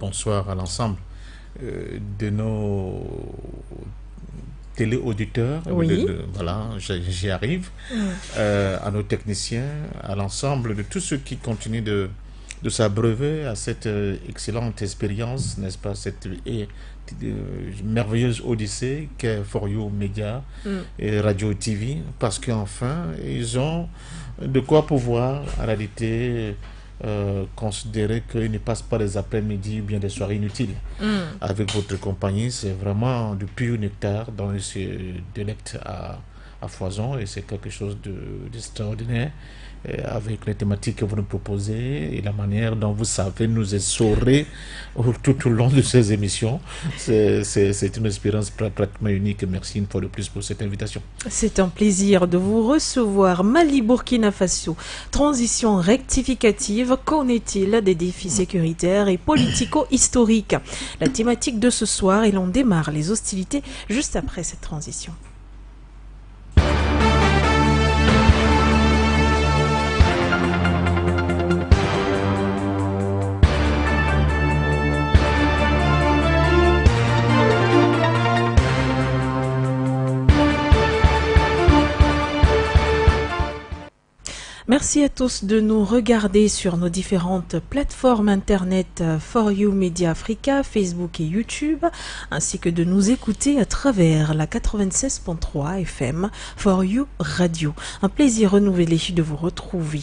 bonsoir à l'ensemble de nos téléauditeurs. Oui. Voilà, j'y arrive. À nos techniciens, à l'ensemble de tous ceux qui continuent de s'abreuver à cette excellente expérience, n'est-ce pas, cette merveilleuse odyssée qu'est For You Media et Radio TV, parce qu'enfin, ils ont de quoi pouvoir, en réalité, considérer qu'ils ne passent pas des après-midi ou bien des soirées inutiles. Avec votre compagnie, c'est vraiment du pur nectar dont ils se délectent à foison, et c'est quelque chose d'extraordinaire. Avec les thématiques que vous nous proposez et la manière dont vous savez nous essorer tout au long de ces émissions, c'est une expérience pratiquement unique. Merci une fois de plus pour cette invitation. C'est un plaisir de vous recevoir. Mali, Burkina Faso, transition rectificative, qu'en est-il des défis sécuritaires et politico-historiques? La thématique de ce soir, et l'on démarre les hostilités juste après cette transition. Merci à tous de nous regarder sur nos différentes plateformes internet For You Media Africa, Facebook et YouTube, ainsi que de nous écouter à travers la 96.3 FM For You Radio. Un plaisir renouvelé de vous retrouver.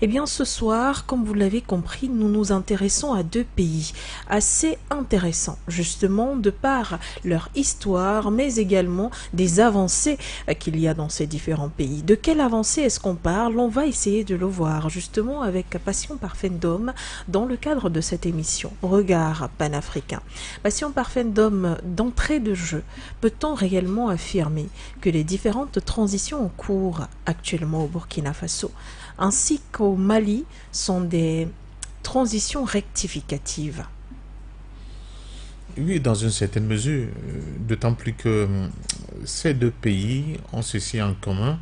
Eh bien, ce soir, comme vous l'avez compris, nous nous intéressons à deux pays assez intéressants, justement de par leur histoire, mais également des avancées qu'il y a dans ces différents pays. De quelles avancées est-ce qu'on parle? On va essayer de le voir justement avec Passion Parfaite d'Homme dans le cadre de cette émission Regard panafricain. Passion Parfaite d'Homme, d'entrée de jeu, peut-on réellement affirmer que les différentes transitions en cours actuellement au Burkina Faso ainsi qu'au Mali sont des transitions rectificatives? Oui, dans une certaine mesure, d'autant plus que ces deux pays ont ceci en commun,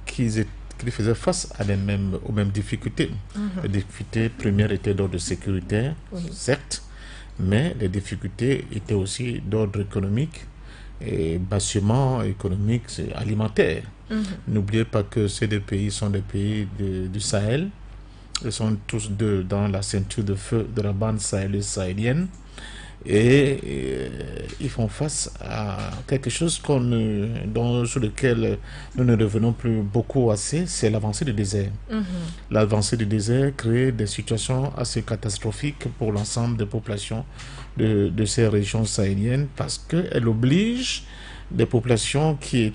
qu'ils faisaient face aux mêmes difficultés. Les difficultés premières étaient d'ordre sécuritaire, certes, mais les difficultés étaient aussi d'ordre économique, et bassement économique, c'est alimentaire. N'oubliez pas que ces deux pays sont des pays du Sahel. Ils sont tous deux dans la ceinture de feu de la bande sahélienne. Et ils font face à quelque chose sur lequel nous ne revenons plus beaucoup assez, c'est l'avancée du désert. L'avancée du désert crée des situations assez catastrophiques pour l'ensemble des populations de ces régions sahéliennes, parce qu'elle oblige des populations qui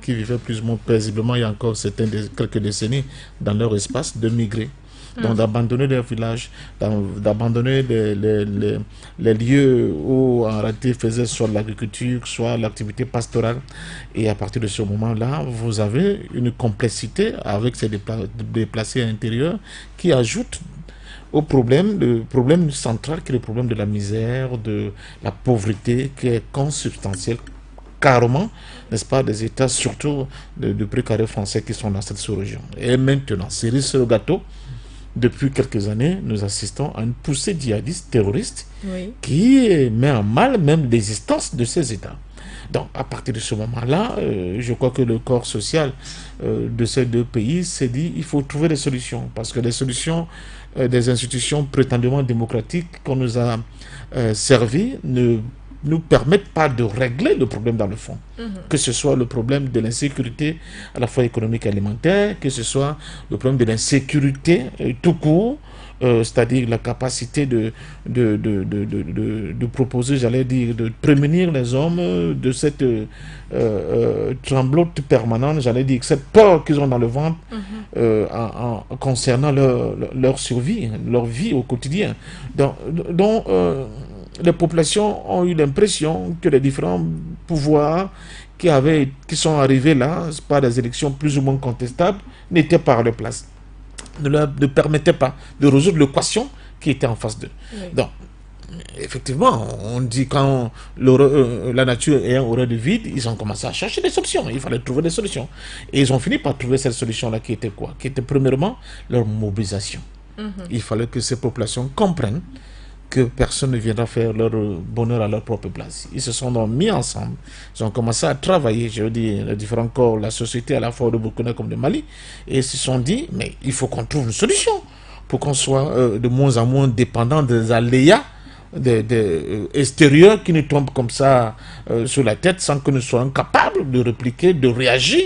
vivaient plus ou moins paisiblement il y a encore quelques décennies dans leur espace, de migrer. Donc d'abandonner leurs villages, d'abandonner les lieux où en réalité ils faisaient soit l'agriculture, soit l'activité pastorale. Et à partir de ce moment-là, vous avez une complexité avec ces déplacés intérieurs qui ajoute au le problème central qui est le problème de la misère, de la pauvreté, qui est consubstantiel carrément, n'est-ce pas, des États, surtout de précarés français qui sont dans cette sous-région. Et maintenant, cerise sur le gâteau, depuis quelques années, nous assistons à une poussée djihadiste terroriste qui met en mal même l'existence de ces États. Donc, à partir de ce moment-là, je crois que le corps social de ces deux pays s'est dit il faut trouver des solutions, parce que les solutions des institutions prétendument démocratiques qu'on nous a servi ne nous permettent pas de régler le problème dans le fond. Que ce soit le problème de l'insécurité à la fois économique et alimentaire, que ce soit le problème de l'insécurité tout court, c'est-à-dire la capacité de proposer, j'allais dire, de prémunir les hommes de cette tremblote permanente, j'allais dire, cette peur qu'ils ont dans le ventre concernant leur survie, leur vie au quotidien. Donc les populations ont eu l'impression que les différents pouvoirs qui sont arrivés là, par des élections plus ou moins contestables, n'étaient pas à leur place, ne permettaient pas de résoudre l'équation qui était en face d'eux. Donc, effectivement, on dit quand la nature ayant horreur du vide, ils ont commencé à chercher des solutions. Il fallait trouver des solutions. Et ils ont fini par trouver cette solution-là qui était quoi? Qui était premièrement leur mobilisation. Il fallait que ces populations comprennent que personne ne viendra faire leur bonheur à leur propre place. Ils se sont donc mis ensemble, ils ont commencé à travailler, je veux dire, les différents corps, la société à la fois de Burkina comme de Mali, et ils se sont dit, mais il faut qu'on trouve une solution pour qu'on soit de moins en moins dépendant des aléas extérieurs qui nous tombent comme ça sur la tête sans que nous soyons capables de répliquer, de réagir,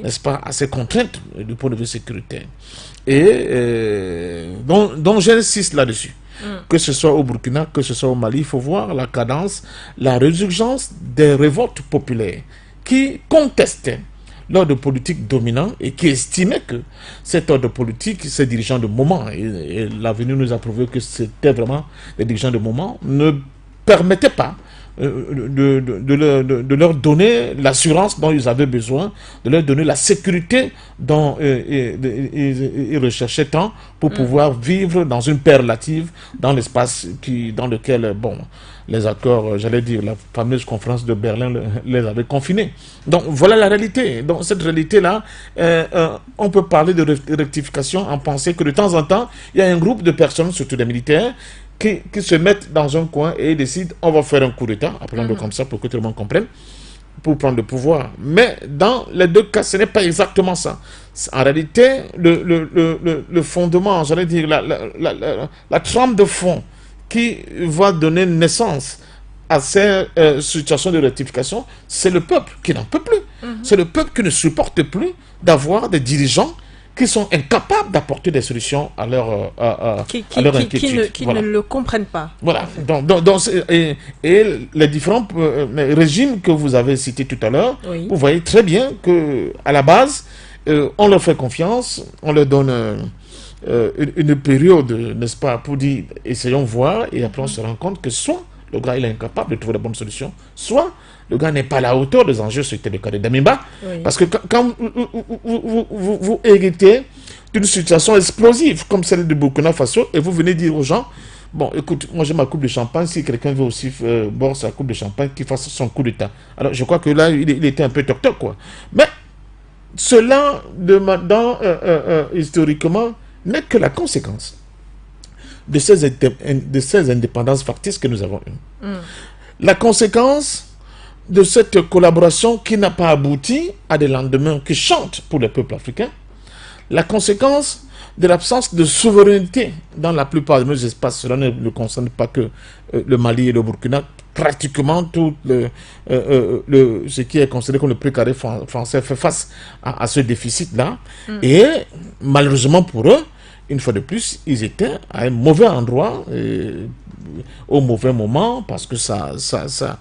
n'est-ce pas, à ces contraintes du point de vue sécuritaire. Et donc j'insiste là-dessus. Que ce soit au Burkina, que ce soit au Mali, il faut voir la cadence, la résurgence des révoltes populaires qui contestaient l'ordre politique dominant et qui estimait que cet ordre politique, ces dirigeants de moment, et l'avenir nous a prouvé que c'était vraiment des dirigeants de moment, ne permettaient pas de leur donner l'assurance dont ils avaient besoin, de leur donner la sécurité dont ils recherchaient tant pour pouvoir vivre dans une paix relative dans l'espace dans lequel, bon, les accords, j'allais dire, la fameuse conférence de Berlin les avait confinés. Donc voilà la réalité. Donc cette réalité-là, on peut parler de rectification en pensant que de temps en temps, il y a un groupe de personnes, surtout des militaires, qui se mettent dans un coin et décident on va faire un coup d'État, appelons-le comme ça pour que tout le monde comprenne, pour prendre le pouvoir. Mais dans les deux cas, ce n'est pas exactement ça. En réalité, le fondement, j'allais dire, la trame de fond qui va donner naissance à ces situations de rectification, c'est le peuple qui n'en peut plus. C'est le peuple qui ne supporte plus d'avoir des dirigeants qui sont incapables d'apporter des solutions à leur inquiétude. Qui ne le comprennent pas. Voilà. Donc, et les différents régimes que vous avez cités tout à l'heure, vous voyez très bien qu'à la base, on leur fait confiance, on leur donne une période, n'est-ce pas, pour dire, essayons voir, et après on se rend compte que soit le gars il est incapable de trouver la bonne solution, soit le gars n'est pas à la hauteur des enjeux, c'était le cas de Damiba, parce que quand vous héritez d'une situation explosive comme celle de Burkina Faso, et vous venez dire aux gens, bon, écoute, moi j'ai ma coupe de champagne, si quelqu'un veut aussi boire sa coupe de champagne, qu'il fasse son coup d'état. Alors je crois que là, il était un peu toc-toc, quoi. Mais cela, historiquement, n'est que la conséquence de ces indépendances factices que nous avons eues. La conséquence de cette collaboration qui n'a pas abouti à des lendemains qui chantent pour le peuple africain, la conséquence de l'absence de souveraineté dans la plupart de nos espaces. Cela ne concerne pas que le Mali et le Burkina. Pratiquement tout ce qui est considéré comme le précaré français fait face à ce déficit-là. Et malheureusement pour eux, une fois de plus, ils étaient à un mauvais endroit, au mauvais moment, parce que ce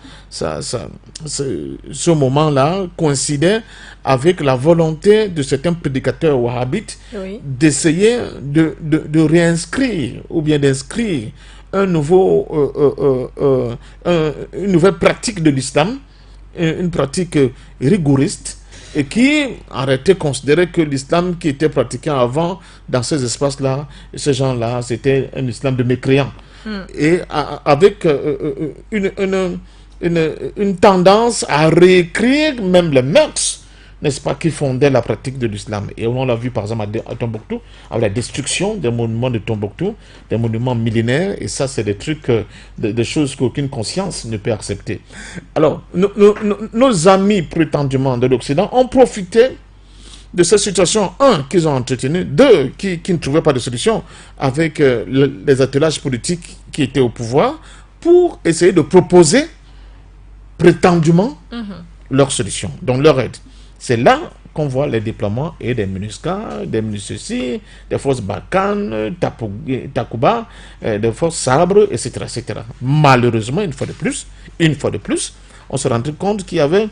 moment-là coïncidait avec la volonté de certains prédicateurs wahhabites d'essayer de réinscrire ou bien d'inscrire une nouvelle pratique de l'islam, une pratique rigoriste, et qui arrêtait considérer que l'islam qui était pratiqué avant dans ces espaces-là, ces gens-là, c'était un islam de mécréants. Et avec une tendance à réécrire même les mœurs, n'est-ce pas, qui fondaient la pratique de l'islam. Et on l'a vu par exemple à Tombouctou, avec la destruction des monuments de Tombouctou, des monuments millénaires, et ça c'est des trucs, des choses qu'aucune conscience ne peut accepter. Alors, nos amis prétendument de l'Occident ont profité de cette situation, un, qu'ils ont entretenue, deux, qui ne trouvaient pas de solution avec les attelages politiques qui étaient au pouvoir, pour essayer de proposer prétendument leur solution, donc leur aide. C'est là qu'on voit les déploiements et des MINUSCA, des MINUSCI, des forces Barkhane, Takuba, des forces Sabre, etc., etc. Malheureusement, une fois de plus, on se rendait compte qu'il y avait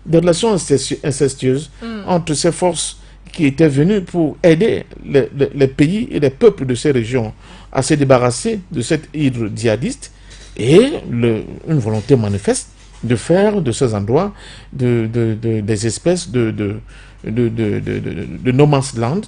des relations incestueuses entre ces forces qui étaient venues pour aider les pays et les peuples de ces régions à se débarrasser de cette hydre djihadiste et une volonté manifeste de faire de ces endroits des espèces de no man's land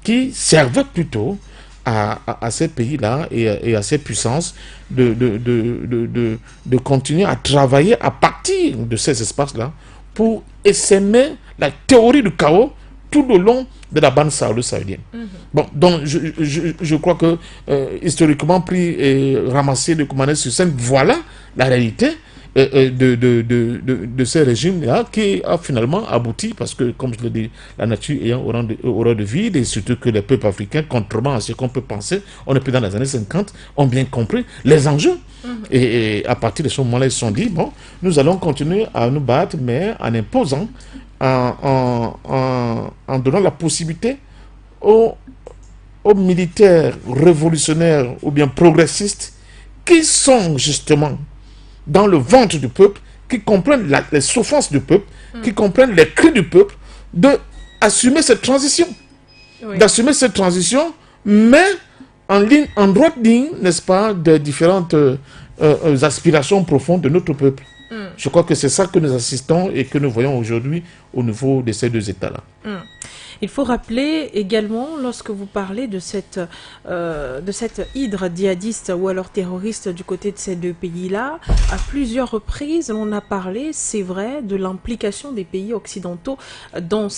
qui servaient plutôt à ces pays-là et à ces puissances de continuer à travailler à partir de ces espaces-là pour essaimer la théorie du chaos tout le long de la bande sahélo-sahélienne. Bon, donc je crois que historiquement pris et ramassé de manière succincte, voilà la réalité de ces régimes-là qui a finalement abouti, parce que, comme je l'ai dit, la nature ayant horreur de vide, et surtout que les peuples africains, contrairement à ce qu'on peut penser, on est plus dans les années 50, ont bien compris les enjeux. Et à partir de ce moment-là, ils se sont dit, bon, nous allons continuer à nous battre, mais en imposant, en donnant la possibilité aux militaires révolutionnaires ou bien progressistes qui sont justement dans le ventre du peuple, qui comprennent les souffrances du peuple, qui comprennent les cris du peuple, d'assumer cette transition. Oui. D'assumer cette transition, mais en droite ligne, n'est-ce pas, des différentes aspirations profondes de notre peuple. Je crois que c'est ça que nous assistons et que nous voyons aujourd'hui au niveau de ces deux États-là. Il faut rappeler également, lorsque vous parlez de cette hydre djihadiste ou alors terroriste du côté de ces deux pays-là, à plusieurs reprises, on a parlé, c'est vrai, de l'implication des pays occidentaux dans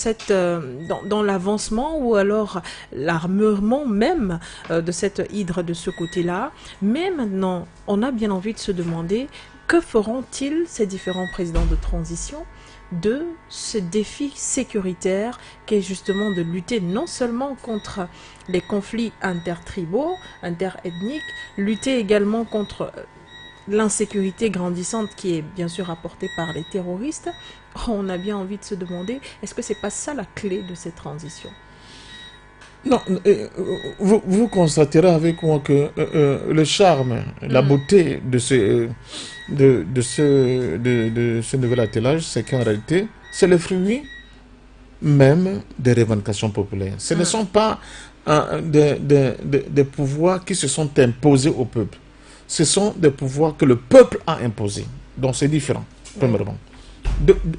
l'avancement ou alors l'armement même de cette hydre de ce côté-là. Mais maintenant, on a bien envie de se demander, que feront-ils ces différents présidents de transition de ce défi sécuritaire qui est justement de lutter non seulement contre les conflits intertribaux, interethniques, lutter également contre l'insécurité grandissante qui est bien sûr apportée par les terroristes. On a bien envie de se demander, est-ce que c'est pas ça la clé de cette transition? Non, vous constaterez avec moi que le charme, la beauté de ce nouvel attelage, c'est qu'en réalité, c'est le fruit même des revendications populaires. Ce ne sont pas des pouvoirs qui se sont imposés au peuple. Ce sont des pouvoirs que le peuple a imposés. Donc c'est différent, premièrement.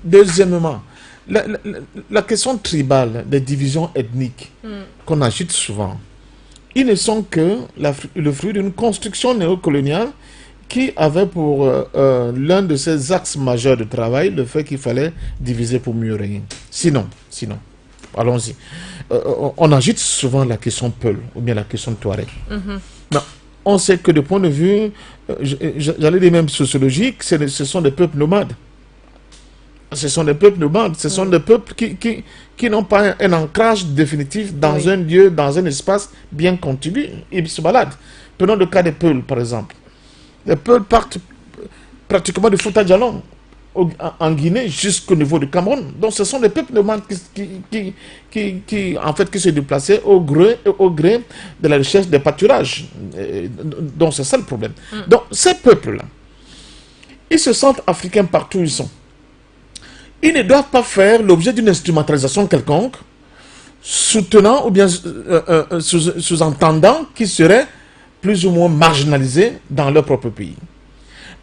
Deuxièmement, la question tribale, des divisions ethniques qu'on agite souvent, ils ne sont que le fruit d'une construction néocoloniale qui avait pour l'un de ses axes majeurs de travail le fait qu'il fallait diviser pour mieux régner. Sinon, allons-y. On agite souvent la question Peul ou bien la question Touareg. On sait que de point de vue, j'allais dire même sociologique, ce sont des peuples nomades. Ce sont des peuples nomades, ce sont des peuples qui n'ont pas un ancrage définitif dans un lieu, dans un espace bien contigu. Ils se baladent. Prenons le cas des Peuls, par exemple. Les Peuls partent pratiquement de Fouta Djallon en Guinée jusqu'au niveau du Cameroun. Donc ce sont des peuples nomades qui se déplaçaient au gré de la recherche des pâturages. Donc c'est ça le problème. Donc ces peuples-là, ils se sentent africains partout où ils sont. Ils ne doivent pas faire l'objet d'une instrumentalisation quelconque, soutenant ou bien sous-entendant qu'ils seraient plus ou moins marginalisés dans leur propre pays.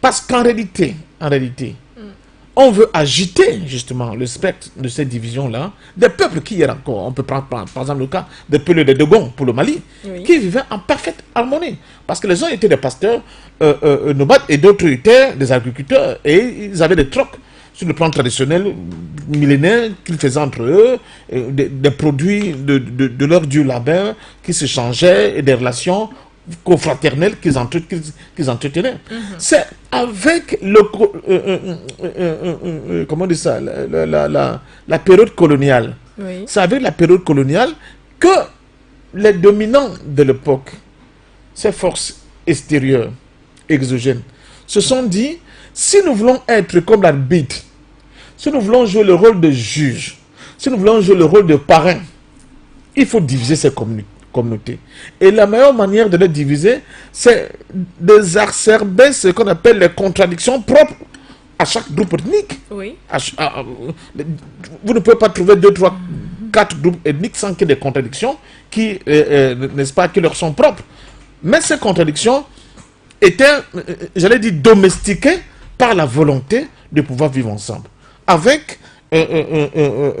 Parce qu'en réalité, on veut agiter justement le spectre de ces divisions-là, des peuples qui hier encore, on peut prendre par exemple le cas des Peulh de Dogon pour le Mali, qui vivaient en parfaite harmonie. Parce que les uns étaient des pasteurs nomades et d'autres étaient des agriculteurs et ils avaient des trocs sur le plan traditionnel, millénaire, qu'ils faisaient entre eux, des produits de leur dieu labeur qui s'échangeaient et des relations confraternelles qu'ils entretenaient. C'est avec comment dire ça, la période coloniale. C'est avec la période coloniale que les dominants de l'époque, ces forces extérieures, exogènes, se sont dit, si nous voulons être comme l'arbitre, si nous voulons jouer le rôle de juge, si nous voulons jouer le rôle de parrain, il faut diviser ces communautés. Et la meilleure manière de les diviser, c'est d'exacerber ce qu'on appelle les contradictions propres à chaque groupe ethnique. Vous ne pouvez pas trouver 2, 3, 4 groupes ethniques sans qu'il y ait des contradictions qui, n'est-ce pas, qui leur sont propres. Mais ces contradictions étaient, j'allais dire, domestiquées par la volonté de pouvoir vivre ensemble. Avec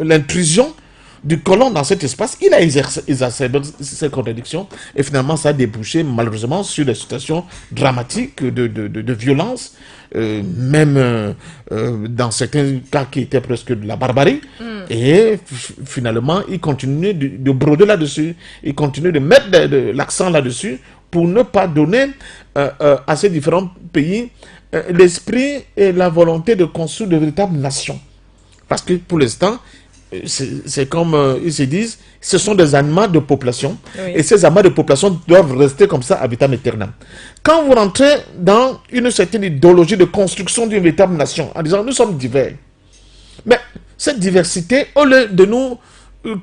l'intrusion du colon dans cet espace, il a exacerbé ces contradictions et finalement ça a débouché malheureusement sur des situations dramatiques de violence, même dans certains cas qui étaient presque de la barbarie. Et finalement, il continue de broder là-dessus, il continue de mettre l'accent là-dessus pour ne pas donner à ces différents pays l'esprit et la volonté de construire de véritables nations. Parce que pour l'instant, c'est comme ils se disent, ce sont des amas de population, oui. Et ces amas de population doivent rester comme ça à vitam aeternam. Quand vous rentrez dans une certaine idéologie de construction d'une véritable nation, en disant nous sommes divers, mais cette diversité, au lieu de nous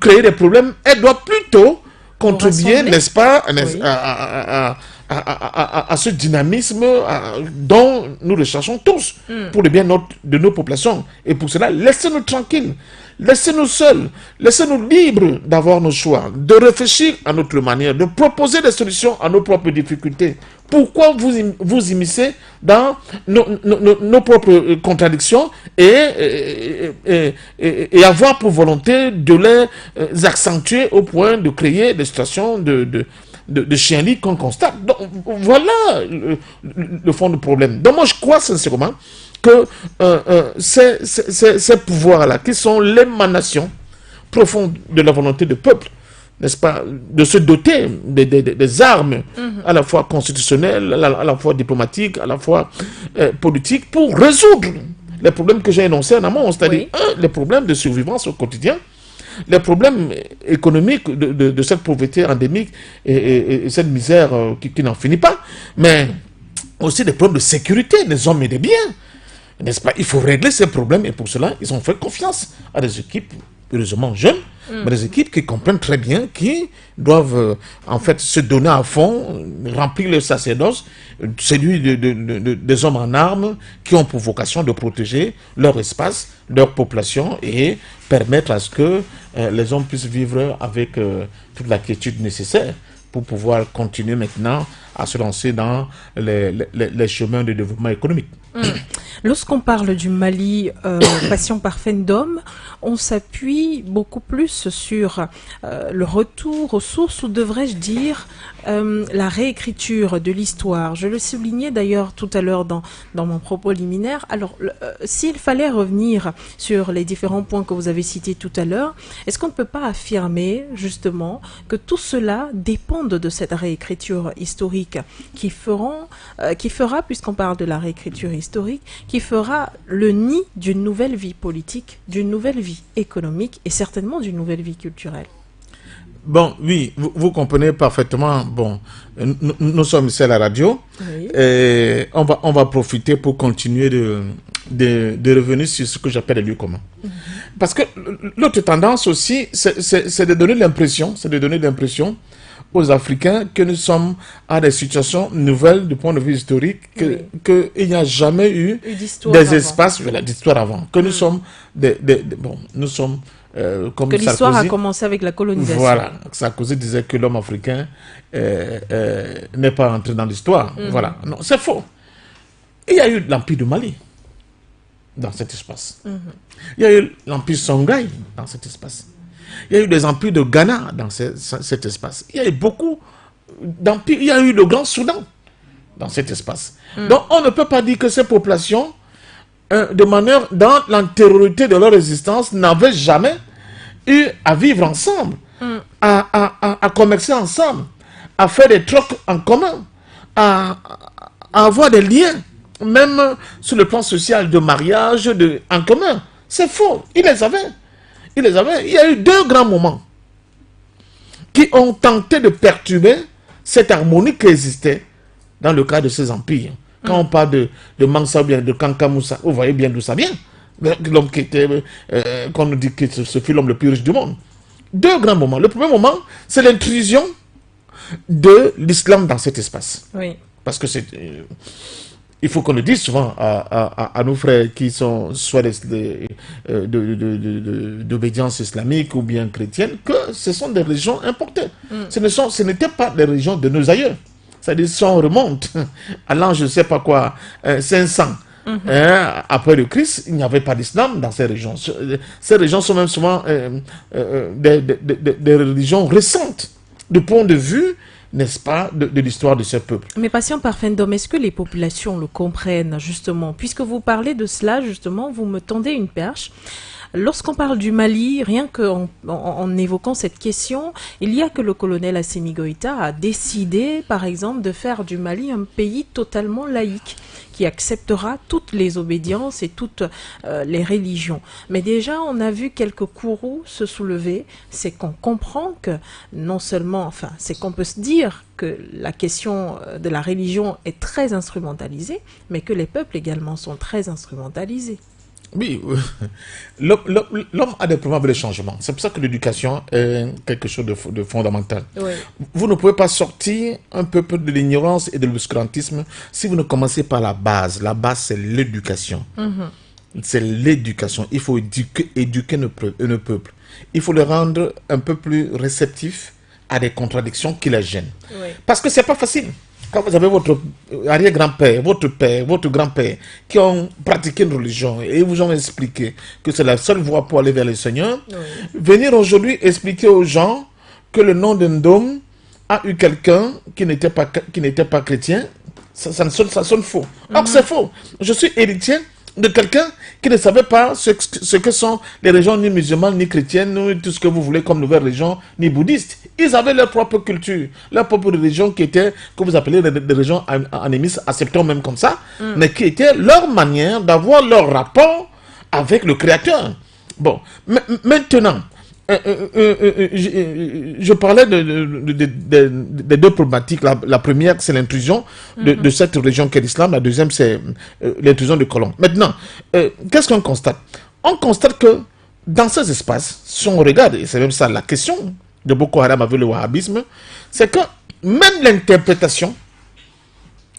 créer des problèmes, elle doit plutôt contribuer, n'est-ce pas, oui. à ce dynamisme dont nous recherchons tous pour le bien de nos populations. Et pour cela, laissez-nous tranquilles, laissez-nous seuls, laissez-nous libres d'avoir nos choix, de réfléchir à notre manière, de proposer des solutions à nos propres difficultés. Pourquoi vous immiscez dans nos propres contradictions et avoir pour volonté de les accentuer au point de créer des situations de chien-lit qu'on constate. Donc, voilà le fond du problème. Donc moi je crois sincèrement que ces pouvoirs-là, qui sont l'émanation profonde de la volonté du peuple, n'est-ce pas, de se doter des armes à la fois constitutionnelles, à la fois diplomatiques, à la fois politiques, pour résoudre les problèmes que j'ai énoncés en amont, c'est-à-dire les problèmes de survivance au quotidien, les problèmes économiques de cette pauvreté endémique et cette misère qui n'en finit pas, mais aussi des problèmes de sécurité des hommes et des biens, n'est-ce pas? Il faut régler ces problèmes et pour cela, ils ont fait confiance à des équipes heureusement jeunes, mais des équipes qui comprennent très bien, qui doivent en fait se donner à fond, remplir le sacerdoce, celui des hommes en armes qui ont pour vocation de protéger leur espace, leur population et permettre à ce que les hommes puissent vivre avec toute la quiétude nécessaire pour pouvoir continuer maintenant à se lancer dans les chemins de développement économique. Lorsqu'on parle du Mali, passion parfaite d'homme, on s'appuie beaucoup plus sur le retour aux sources, ou devrais-je dire la réécriture de l'histoire. Je le soulignais d'ailleurs tout à l'heure dans mon propos liminaire. Alors, s'il fallait revenir sur les différents points que vous avez cités tout à l'heure, est-ce qu'on ne peut pas affirmer justement que tout cela dépende de cette réécriture historique qui fera, puisqu'on parle de la réécriture historique, qui fera le nid d'une nouvelle vie politique, d'une nouvelle vie économique et certainement d'une nouvelle vie culturelle? Bon, oui, vous comprenez parfaitement. Bon, nous sommes ici à la radio, oui. Et on va profiter pour continuer de revenir sur ce que j'appelle les lieux communs. Parce que l'autre tendance aussi, c'est de donner l'impression, aux Africains que nous sommes à des situations nouvelles du point de vue historique, qu'il n'y a jamais eu des espaces d'histoire avant, que nous sommes nous sommes comme que l'histoire a commencé avec la colonisation. Voilà, Sarkozy disait que l'homme africain n'est pas entré dans l'histoire. Voilà, non, c'est faux. Il y a eu l'Empire du Mali dans cet espace. Il y a eu l'Empire Songhai dans cet espace. Il y a eu des empires de Ghana dans cet espace. Il y a eu beaucoup d'empires. Il y a eu le Grand Soudan dans cet espace. Donc, on ne peut pas dire que ces populations, dans l'antériorité de leur existence, n'avaient jamais eu à vivre ensemble, à commercer ensemble, à faire des trocs en commun, à avoir des liens, même sur le plan social, de mariage, en commun. C'est faux. Ils les avaient. Il y a eu deux grands moments qui ont tenté de perturber cette harmonie qui existait dans le cadre de ces empires. Quand on parle de Mansa ou bien de Kanka Moussa, vous voyez bien d'où ça vient. L'homme qui était, qu'on nous dit que ce fut l'homme le plus riche du monde. Deux grands moments. Le premier moment, c'est l'intrusion de l'islam dans cet espace. Oui. Parce que c'est... il faut qu'on le dise souvent à nos frères qui sont soit d'obédience islamique ou bien chrétienne, que ce sont des religions importées. Ce n'étaient pas des religions de nos aïeux. C'est-à-dire si on remonte à l'an, je ne sais pas quoi, 500, Après le Christ, il n'y avait pas d'islam dans ces régions. Ces régions sont même souvent des religions récentes, du point de vue, n'est-ce pas, de l'histoire de ce peuple. Mais patient Parfendom, est-ce que les populations le comprennent, justement? Puisque vous parlez de cela, justement, vous me tendez une perche. Lorsqu'on parle du Mali, rien qu'en évoquant cette question, il y a que le colonel Assimi Goïta a décidé, par exemple, de faire du Mali un pays totalement laïque, qui acceptera toutes les obédiences et toutes les religions. Mais déjà, on a vu quelques courroux se soulever. C'est qu'on comprend que non seulement, enfin, c'est qu'on peut se dire que la question de la religion est très instrumentalisée, mais que les peuples également sont très instrumentalisés. Oui, l'homme a des problèmes avec les changements. C'est pour ça que l'éducation est quelque chose de fondamental. Oui. Vous ne pouvez pas sortir un peuple de l'ignorance et de l'obscurantisme si vous ne commencez par la base. La base, c'est l'éducation. C'est l'éducation. Il faut éduquer nos peuples. Il faut les rendre un peu plus réceptifs à des contradictions qui les gênent. Oui. Parce que c'est pas facile. Quand vous avez votre arrière-grand-père, votre père, votre grand-père qui ont pratiqué une religion et vous ont expliqué que c'est la seule voie pour aller vers le Seigneur, venir aujourd'hui expliquer aux gens que le nom d'un homme a eu quelqu'un qui n'était pas chrétien, ça sonne faux. Or, c'est faux. Je suis héritier de quelqu'un qui ne savait pas ce que sont les régions ni musulmanes, ni chrétiennes, ni tout ce que vous voulez comme nouvelles régions, ni bouddhistes. Ils avaient leur propre culture, leur propre religion qui était, que vous appelez des régions animistes, acceptons même comme ça, mais qui était leur manière d'avoir leur rapport avec le Créateur. Bon, maintenant, je parlais des deux problématiques. La première, c'est l'intrusion de cette région qu'est l'islam. La deuxième, c'est l'intrusion des colons. Maintenant, qu'est-ce qu'on constate? On constate que dans ces espaces, si on regarde, et c'est même ça la question de Boko Haram avec le wahhabisme, c'est que même l'interprétation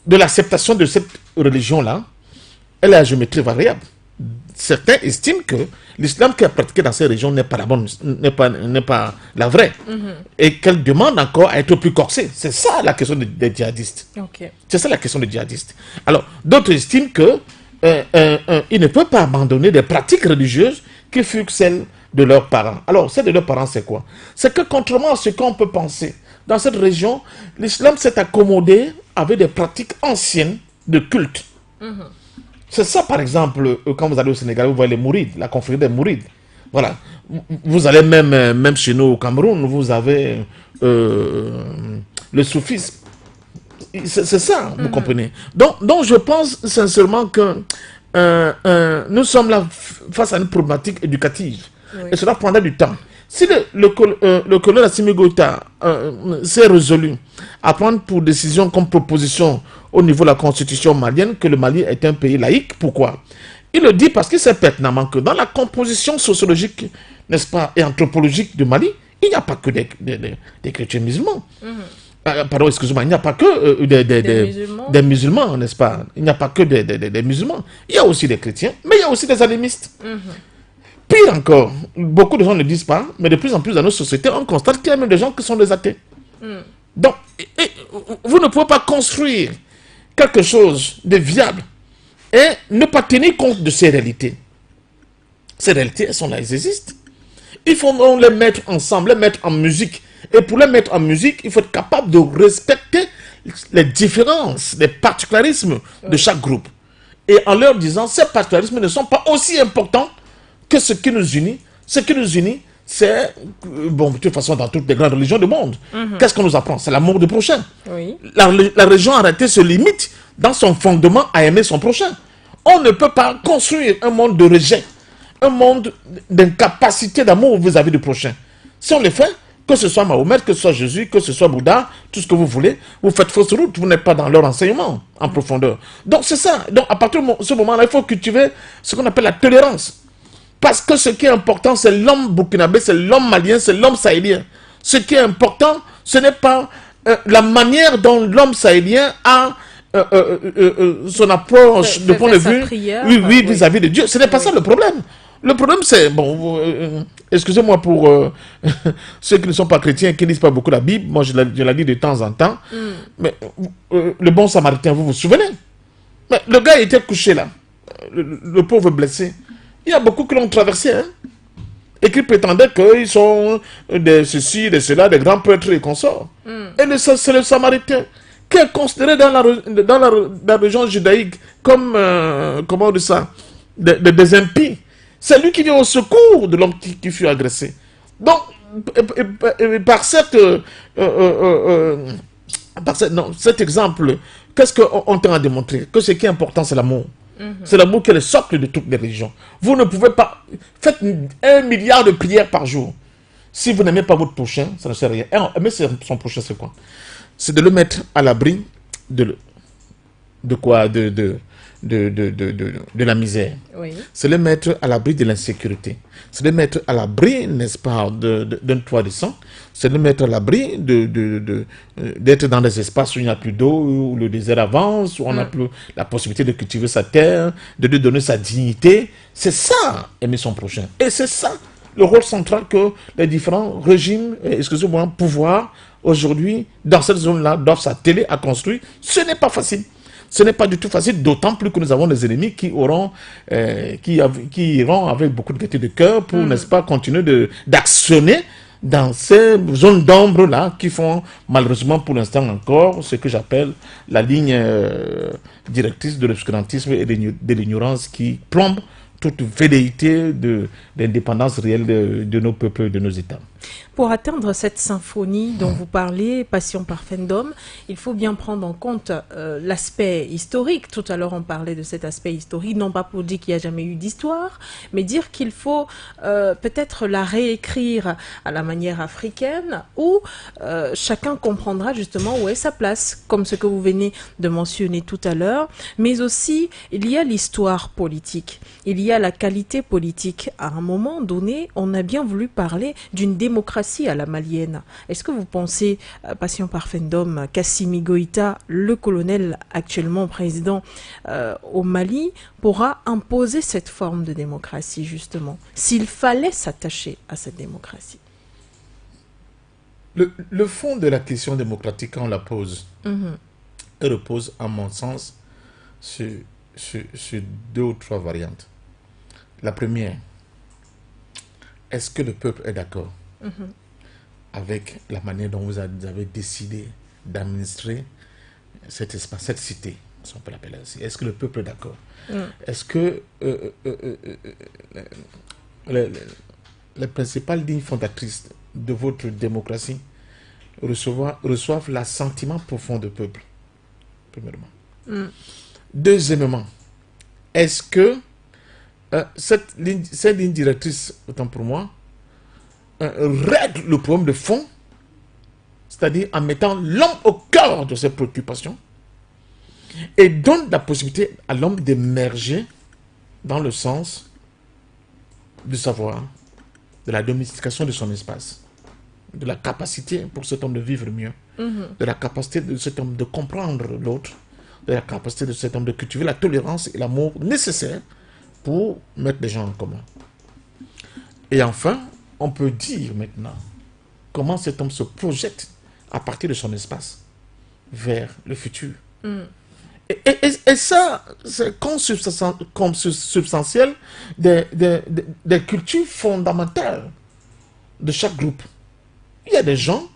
de l'acceptation de cette religion-là, elle est à géométrie variable. Certains estiment que l'islam qui est pratiqué dans ces régions n'est pas la bonne, n'est pas la vraie, et qu'elle demande encore à être plus corsée. C'est ça la question des djihadistes. Okay. C'est ça la question des djihadistes. Alors, d'autres estiment que ils ne peuvent pas abandonner des pratiques religieuses qui furent celles de leurs parents. Alors, celles de leurs parents, c'est quoi? C'est que contrairement à ce qu'on peut penser, dans cette région, l'islam s'est accommodé avec des pratiques anciennes de culte. C'est ça, par exemple, quand vous allez au Sénégal, vous voyez les Mourides, la confrérie des Mourides. Voilà. Vous allez même chez nous au Cameroun, vous avez le soufisme. C'est ça, vous comprenez. Donc, je pense sincèrement que nous sommes là face à une problématique éducative. Oui. Et cela prendra du temps. Si le colonel Assimi Goïta s'est résolu à prendre pour décision comme proposition au niveau de la constitution malienne que le Mali est un pays laïque, pourquoi? Il le dit parce qu'il sait pertinemment que dans la composition sociologique, n'est-ce pas, et anthropologique du Mali, il n'y a pas que des chrétiens musulmans. Pardon, excusez-moi, il n'y a pas que des musulmans, n'est-ce pas? Il n'y a pas que des musulmans. Il y a aussi des chrétiens, mais il y a aussi des animistes. Pire encore, beaucoup de gens ne le disent pas, mais de plus en plus dans nos sociétés, on constate qu'il y a même des gens qui sont des athées. Donc, vous ne pouvez pas construire quelque chose de viable et ne pas tenir compte de ces réalités. Ces réalités, elles sont là, elles existent. Il faut les mettre ensemble, les mettre en musique. Et pour les mettre en musique, il faut être capable de respecter les différences, les particularismes de chaque groupe. Et en leur disant, ces particularismes ne sont pas aussi importants que ce qui nous unit. Ce qui nous unit, c'est, bon, de toute façon, dans toutes les grandes religions du monde, qu'est-ce qu'on nous apprend? C'est l'amour du prochain. Oui. La religion arrêtée se limite dans son fondement à aimer son prochain. On ne peut pas construire un monde de rejet, un monde d'incapacité d'amour vis-à-vis du prochain. Si on le fait, que ce soit Mahomet, que ce soit Jésus, que ce soit Bouddha, tout ce que vous voulez, vous faites fausse route, vous n'êtes pas dans leur enseignement en profondeur. Donc c'est ça. Donc à partir de ce moment-là, il faut cultiver ce qu'on appelle la tolérance. Parce que ce qui est important, c'est l'homme burkinabé, c'est l'homme malien, c'est l'homme sahélien. Ce qui est important, ce n'est pas la manière dont l'homme sahélien a son approche de point de vue vis-à-vis de Dieu. Ce n'est pas ça le problème. Le problème, c'est, bon, excusez-moi pour ceux qui ne sont pas chrétiens et qui ne lisent pas beaucoup la Bible, moi je la lis de temps en temps, mais le bon samaritain, vous vous souvenez? Mais le gars était couché là. le pauvre blessé. Il y a beaucoup qui l'ont traversé, hein, et qui prétendaient qu'ils sont de ceci, de cela, des grands prêtres et consorts. Et c'est le Samaritain qui est considéré dans la région judaïque comme, comment on dit ça, des impies. C'est lui qui vient au secours de l'homme qui fut agressé. Donc, par cet exemple, qu'est-ce qu'on t'a démontré? Que ce qui est important, c'est l'amour. C'est l'amour qui est le socle de toutes les religions. Vous ne pouvez pas... Faites 1 milliard de prières par jour. Si vous n'aimez pas votre prochain, ça ne sert à rien. Mais son prochain, c'est quoi? C'est de le mettre à l'abri de quoi? De la misère. Oui. C'est le mettre à l'abri de l'insécurité. C'est le mettre à l'abri, n'est-ce pas, d'un toit décent. C'est le mettre à l'abri d'être dans des espaces où il n'y a plus d'eau, où le désert avance, où on n'a plus la possibilité de cultiver sa terre, de lui donner sa dignité. C'est ça, aimer son prochain. Et c'est ça, le rôle central que les différents régimes, excusez-moi, pouvoirs, aujourd'hui, dans cette zone-là, doivent s'atteler à construire. Ce n'est pas facile. Ce n'est pas du tout facile, d'autant plus que nous avons des ennemis qui iront avec beaucoup de gaieté de cœur pour, n'est-ce pas, continuer d'actionner dans ces zones d'ombre-là qui font malheureusement pour l'instant encore ce que j'appelle la ligne directrice de l'obscurantisme et de l'ignorance qui plombe toute velléité d'indépendance réelle de nos peuples et de nos États. Pour atteindre cette symphonie dont vous parlez, Passion Parfendum, il faut bien prendre en compte l'aspect historique. Tout à l'heure, on parlait de cet aspect historique, non pas pour dire qu'il n'y a jamais eu d'histoire, mais dire qu'il faut peut-être la réécrire à la manière africaine, où chacun comprendra justement où est sa place, comme ce que vous venez de mentionner tout à l'heure. Mais aussi, il y a l'histoire politique, il y a la qualité politique. À un moment donné, on a bien voulu parler d'une démocratie à la malienne. Est-ce que vous pensez, Passion Parfendum, qu'Assimi Goïta, le colonel actuellement président au Mali, pourra imposer cette forme de démocratie, justement, s'il fallait s'attacher à cette démocratie? Le fond de la question démocratique, quand on la pose, elle repose, à mon sens, sur 2 ou 3 variantes. La première, est-ce que le peuple est d'accord avec la manière dont vous avez décidé d'administrer cet espace, cette cité, si on peut l'appeler ainsi? Est-ce que le peuple est d'accord? Est-ce que les principales lignes fondatrices de votre démocratie reçoivent l'assentiment profond du peuple, premièrement? Deuxièmement, est-ce que cette ligne directrice, autant pour moi, règle le problème de fond, c'est-à-dire en mettant l'homme au cœur de ses préoccupations et donne la possibilité à l'homme d'émerger dans le sens du savoir, de la domestication de son espace, de la capacité pour cet homme de vivre mieux, de la capacité de cet homme de comprendre l'autre, de la capacité de cet homme de cultiver la tolérance et l'amour nécessaires pour mettre les gens en commun. Et enfin, on peut dire maintenant comment cet homme se projette à partir de son espace vers le futur. Et ça, c'est consubstantiel des cultures fondamentales de chaque groupe. Il y a des gens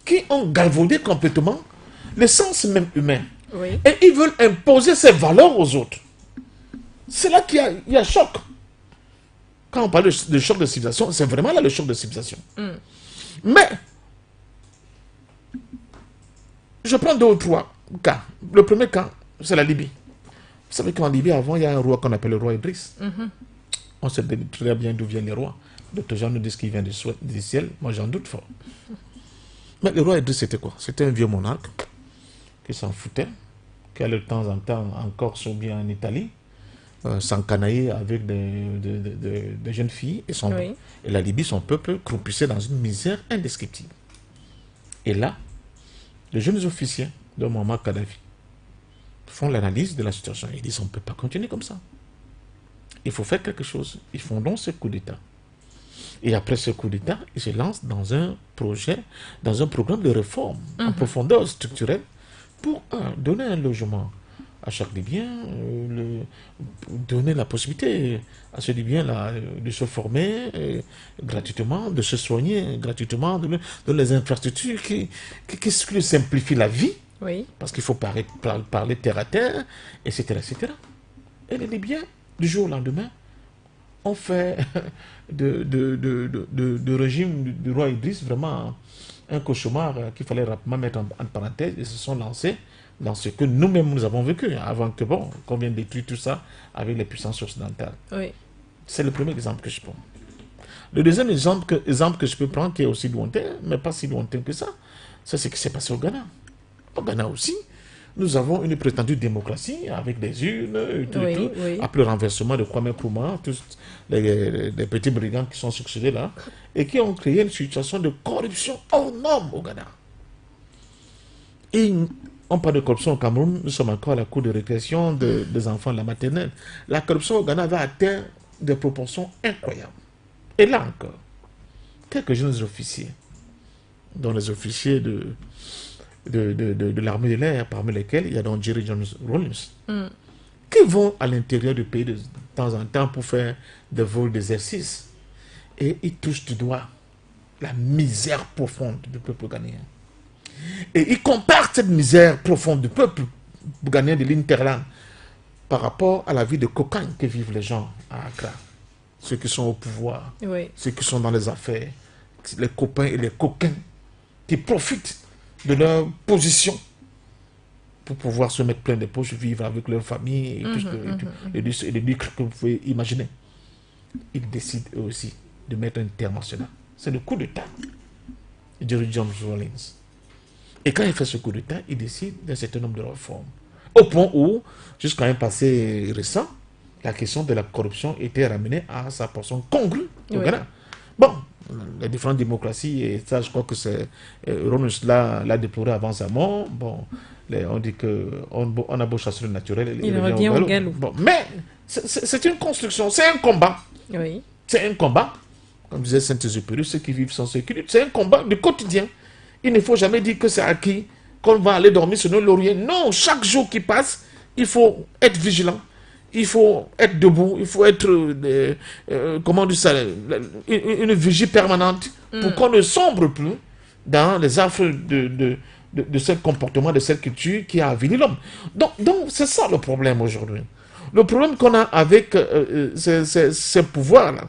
qui ont galvaudé complètement l'essence même humaine. Oui. Et ils veulent imposer ces valeurs aux autres. C'est là qu'il y a choc. Quand on parle de choc de civilisation, c'est vraiment là le choc de civilisation. Mais, je prends 2 ou 3 cas. Le premier cas, c'est la Libye. Vous savez qu'en Libye, avant, il y a un roi qu'on appelle le roi Idriss. On sait très bien d'où viennent les rois. D'autres gens nous disent qu'il vient du ciel. Moi, j'en doute fort. Mais le roi Idriss, c'était quoi? C'était un vieux monarque qui s'en foutait, qui allait de temps en temps en Corse ou bien en Italie, s'encanailler avec des jeunes filles et son et la Libye, son peuple, croupissait dans une misère indescriptible. Et là, les jeunes officiers de Muammar Kadhafi font l'analyse de la situation. Ils disent, on ne peut pas continuer comme ça. Il faut faire quelque chose. Ils font donc ce coup d'État. Et après ce coup d'État, ils se lancent dans un projet, dans un programme de réforme en profondeur structurelle pour donner un logement à chaque Libyen, donner la possibilité à ce Libyen-là de se former gratuitement, de se soigner gratuitement, de les infrastructures qui lui simplifient la vie, Oui. parce qu'il faut parler terre à terre, etc., etc. Et les Libyens, du jour au lendemain, ont fait de régime du roi Idriss vraiment un cauchemar qu'il fallait rapidement mettre en parenthèse, et se sont lancés dans ce que nous-mêmes nous avons vécu, avant que, qu'on vienne détruire tout ça avec les puissances occidentales. Oui. C'est le premier exemple que je prends. Le deuxième exemple que je peux prendre, qui est aussi lointain, mais pas si lointain que ça, c'est ce qui s'est passé au Ghana. Au Ghana aussi, nous avons une prétendue démocratie avec des urnes, et tout, Oui. après le renversement de Kwame Nkrumah, tous les petits brigands qui sont succédés là, et qui ont créé une situation de corruption hors norme au Ghana. Et on parle de corruption au Cameroun, nous sommes encore à la cour de récréation des enfants de la maternelle. La corruption au Ghana va atteindre des proportions incroyables. Et là encore, quelques jeunes officiers, dont les officiers de l'armée de l'air, parmi lesquels il y a donc Jerry Jones Rawlings, qui vont à l'intérieur du pays de temps en temps pour faire des vols d'exercice. Et ils touchent du doigt la misère profonde du peuple ghanéen. Et ils comparent cette misère profonde du peuple ghanéen de l'Interland par rapport à la vie de cocaïne que vivent les gens à Accra. Ceux qui sont au pouvoir, ceux qui sont dans les affaires, les copains et les coquins qui profitent de leur position pour pouvoir se mettre plein de poches, vivre avec leur famille et tout les lucres que vous pouvez imaginer. Ils décident eux aussi de mettre un terme à cela. C'est le coup d'État de Jerry Jones Rawlings. Et quand il fait ce coup d'État, il décide d'un certain nombre de réformes. Au point où, jusqu'à un passé récent, la question de la corruption était ramenée à sa portion congrue au Ghana. Bon, les différentes démocraties, et ça, je crois que c'est Rawlings l'a déploré avant sa mort. Bon, on dit qu'on a beau chasser le naturel, il revient au galop. Bon, mais c'est une construction, c'est un combat. Oui. C'est un combat. Comme disait Saint-Exupéry, ceux qui vivent sans ce qui luttent, c'est un combat du quotidien. Il ne faut jamais dire que c'est acquis, qu'on va aller dormir sur nos lauriers. Non, chaque jour qui passe, il faut être vigilant. Il faut être debout, il faut être, comment on dit ça, une vigie permanente pour qu'on ne sombre plus dans les affres de ce comportement, de cette culture qui a avili l'homme. Donc c'est ça le problème aujourd'hui. Le problème qu'on a avec ces pouvoirs-là,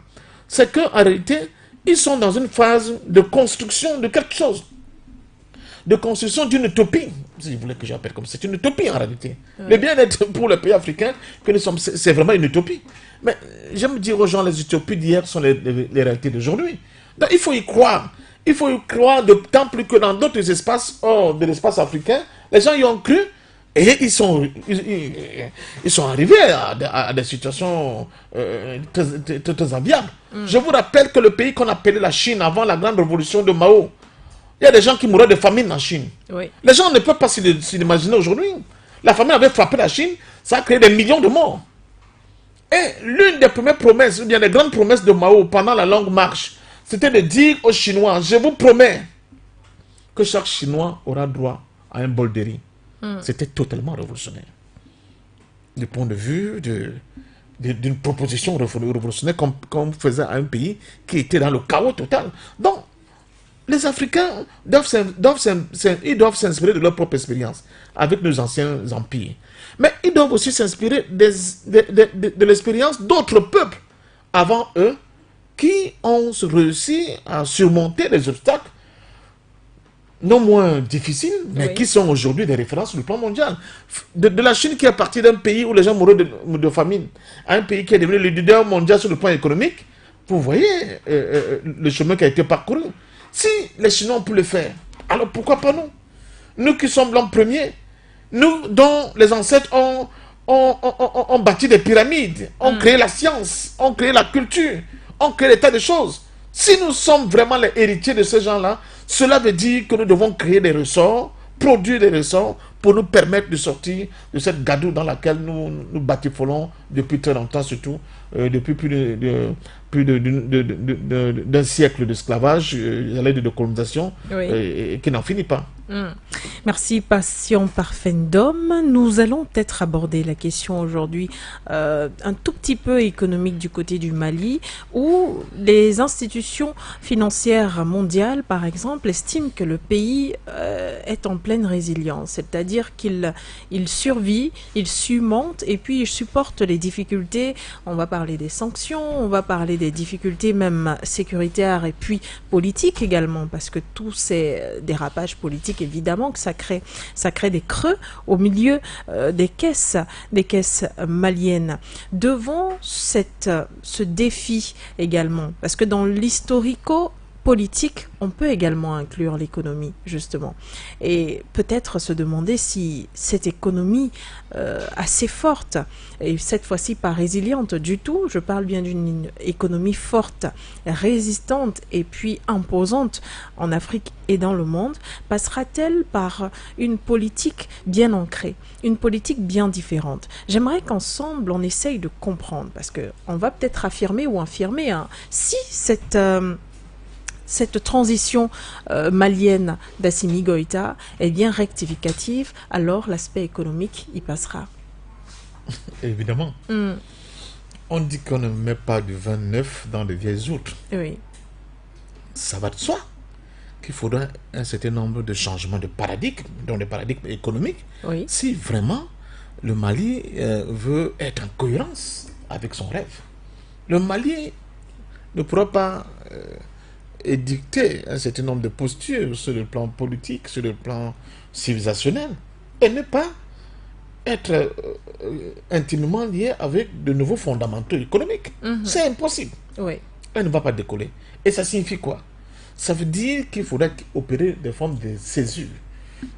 c'est qu'en réalité, ils sont dans une phase de construction de quelque chose. De construction d'une utopie, si vous voulez que j'appelle comme ça. C'est une utopie en réalité. Le bien-être pour le pays africain, que nous sommes, c'est vraiment une utopie. Mais j'aime dire aux gens, les utopies d'hier sont les réalités d'aujourd'hui. Donc il faut y croire. Il faut y croire d'autant plus que dans d'autres espaces, hors de l'espace africain, les gens y ont cru et ils sont arrivés à des situations très enviables. Je vous rappelle que le pays qu'on appelait la Chine avant la grande révolution de Mao, il y a des gens qui mouraient de famine en Chine. Oui. Les gens ne peuvent pas s'y imaginer aujourd'hui. La famine avait frappé la Chine, ça a créé des millions de morts. Et l'une des premières promesses, ou bien des grandes promesses de Mao pendant la longue marche, c'était de dire aux Chinois, je vous promets que chaque Chinois aura droit à un bol de riz. C'était totalement révolutionnaire. Du point de vue d'une proposition révolutionnaire qu'on faisait à un pays qui était dans le chaos total. Donc, les Africains doivent s'inspirer de leur propre expérience avec nos anciens empires. Mais ils doivent aussi s'inspirer de l'expérience d'autres peuples avant eux qui ont réussi à surmonter les obstacles non moins difficiles, mais qui sont aujourd'hui des références sur le plan mondial. De la Chine qui est partie d'un pays où les gens mouraient de famine, à un pays qui est devenu le leader mondial sur le plan économique, vous voyez le chemin qui a été parcouru. Si les Chinois ont pu le faire, alors pourquoi pas nous? Nous qui sommes l'homme premier, nous dont les ancêtres ont bâti des pyramides, ont créé la science, ont créé la culture, ont créé des tas de choses. Si nous sommes vraiment les héritiers de ces gens-là, cela veut dire que nous devons créer des ressorts, produire des ressorts pour nous permettre de sortir de cette gadoue dans laquelle nous batifolons depuis très longtemps, surtout depuis d'un siècle d'esclavage, de colonisation, et qui n'en finit pas. Merci, Passion Parfendom. Nous allons peut-être aborder la question aujourd'hui un tout petit peu économique du côté du Mali, où les institutions financières mondiales, par exemple, estiment que le pays est en pleine résilience, c'est-à-dire qu'il survit, il surmonte et puis il supporte les difficultés. On va parler des sanctions, on va parler des difficultés même sécuritaires et puis politiques également, parce que tous ces dérapages politiques, évidemment que ça crée des creux au milieu des caisses maliennes. Devant ce défi également, parce que dans l'historico-politique, on peut également inclure l'économie, justement. Et peut-être se demander si cette économie assez forte, et cette fois-ci pas résiliente du tout, je parle bien d'une économie forte, résistante et puis imposante en Afrique et dans le monde, passera-t-elle par une politique bien ancrée, une politique bien différente? J'aimerais qu'ensemble on essaye de comprendre, parce qu'on va peut-être affirmer ou infirmer, si cette transition malienne d'Assimi Goïta est bien rectificative, alors l'aspect économique y passera. Évidemment. On dit qu'on ne met pas du vin neuf dans les vieilles outres. Oui. Ça va de soi qu'il faudra un certain nombre de changements de paradigme, dont le paradigme économique, si vraiment le Mali veut être en cohérence avec son rêve. Le Mali ne pourra pas édicter un certain nombre de postures sur le plan politique, sur le plan civilisationnel, et ne pas être intimement lié avec de nouveaux fondamentaux économiques. C'est impossible. Elle ne va pas décoller. Et ça signifie quoi? Ça veut dire qu'il faudrait opérer des formes de césure,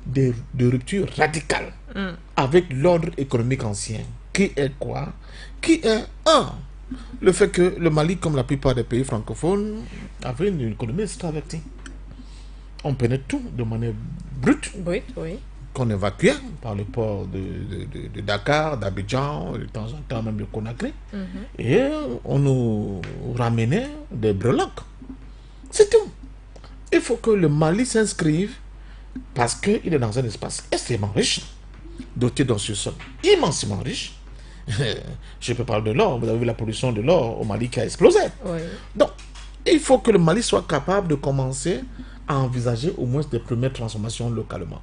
de rupture radicale avec l'ordre économique ancien. Qui est quoi? Qui est le fait que le Mali, comme la plupart des pays francophones, avait une économie extravertie. On pénètre tout de manière brute, qu'on évacuait par le port de Dakar, d'Abidjan, de temps en temps même de Conakry, et on nous ramenait des breloques. C'est tout. Il faut que le Mali s'inscrive parce qu'il est dans un espace extrêmement riche, doté d'un sous-sol immensément riche. Je peux parler de l'or, vous avez vu la production de l'or au Mali qui a explosé. Donc, il faut que le Mali soit capable de commencer à envisager au moins des premières transformations localement.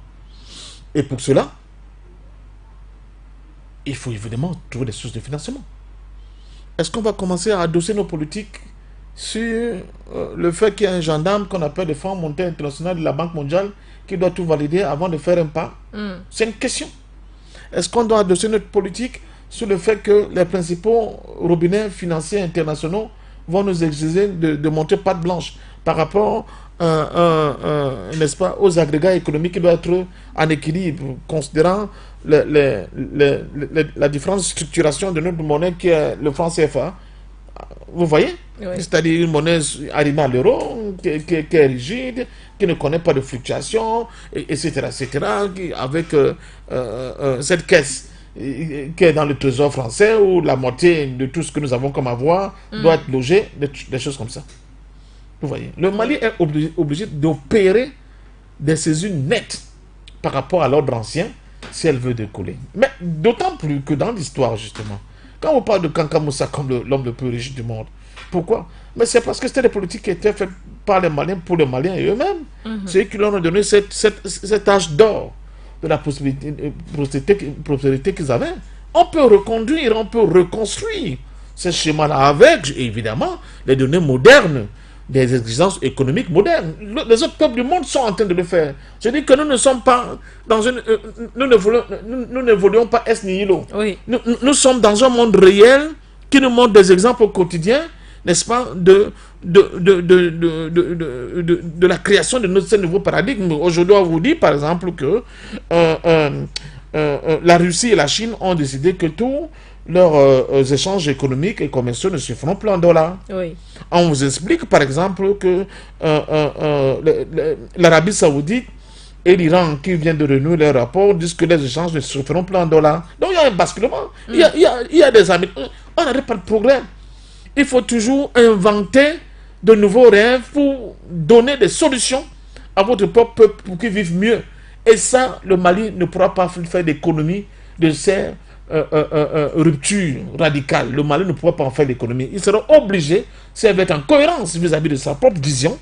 Et pour cela, il faut évidemment trouver des sources de financement. Est-ce qu'on va commencer à adosser nos politiques sur le fait qu'il y a un gendarme qu'on appelle le Fonds monétaire international de la Banque mondiale qui doit tout valider avant de faire un pas? C'est une question. Est-ce qu'on doit adosser notre politique sur le fait que les principaux robinets financiers internationaux vont nous exiger de montrer patte blanche par rapport n'est-ce pas, aux agrégats économiques qui doivent être en équilibre, considérant la différente structuration de notre monnaie qui est le franc CFA. Vous voyez? C'est-à-dire une monnaie arrimée à l'euro, qui est rigide, qui ne connaît pas de fluctuation, etc., avec cette caisse qui est dans le trésor français, où la moitié de tout ce que nous avons comme avoir doit être logé, des choses comme ça. Vous voyez, le Mali est obligé d'opérer des césures nettes par rapport à l'ordre ancien si elle veut décoller. Mais d'autant plus que dans l'histoire, justement, quand on parle de Kanka Moussa comme l'homme le plus riche du monde, pourquoi? Mais c'est parce que c'était des politiques qui étaient faites par les Maliens pour les Maliens et eux-mêmes. C'est eux qui leur ont donné cet âge d'or de la prospérité qu'ils avaient. On peut reconduire, on peut reconstruire ce schéma-là avec, évidemment, les données modernes, des exigences économiques modernes. Les autres peuples du monde sont en train de le faire. Je dis que nous ne sommes pas dans une... nous n'évoluons pas es nihilo. Nous sommes dans un monde réel qui nous montre des exemples au quotidien, n'est-ce pas, de la création de ce nouveau paradigme. Aujourd'hui, on vous dit, par exemple, que la Russie et la Chine ont décidé que tous leurs échanges économiques et commerciaux ne se feront plus en dollars. On vous explique, par exemple, que l'Arabie Saoudite et l'Iran qui vient de renouer leur rapport disent que les échanges ne se feront plus en dollars. Donc il y a un basculement. Il y a des amis. On n'arrête pas le progrès. Il faut toujours inventer de nouveaux rêves pour donner des solutions à votre propre peuple pour qu'ils vivent mieux. Et ça, le Mali ne pourra pas faire l'économie de ces ruptures radicales. Le Mali ne pourra pas en faire l'économie. Il sera obligé, s'il veut être en cohérence vis-à-vis de sa propre vision,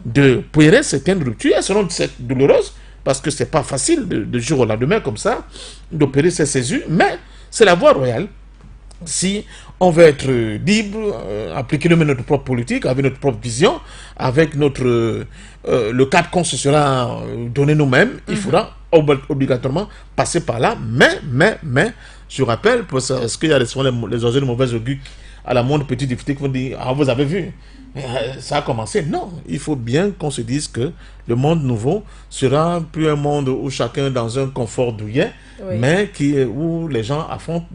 de poirer certaines ruptures. Elles seront douloureuses, parce que ce n'est pas facile de jour au lendemain comme ça, d'opérer ces césures, mais c'est la voie royale. Si on veut être libre, appliquer notre propre politique, avec notre propre vision, avec le cadre constitutionnel donné nous-mêmes, il faudra obligatoirement passer par là. Mais, je rappelle, parce qu'il y a les oiseaux de mauvaise augure à la moindre petite difficulté qui vont dire, ah, vous avez vu, ça a commencé. Non, il faut bien qu'on se dise que le monde nouveau sera plus un monde où chacun est dans un confort douillet, mais où les gens affrontent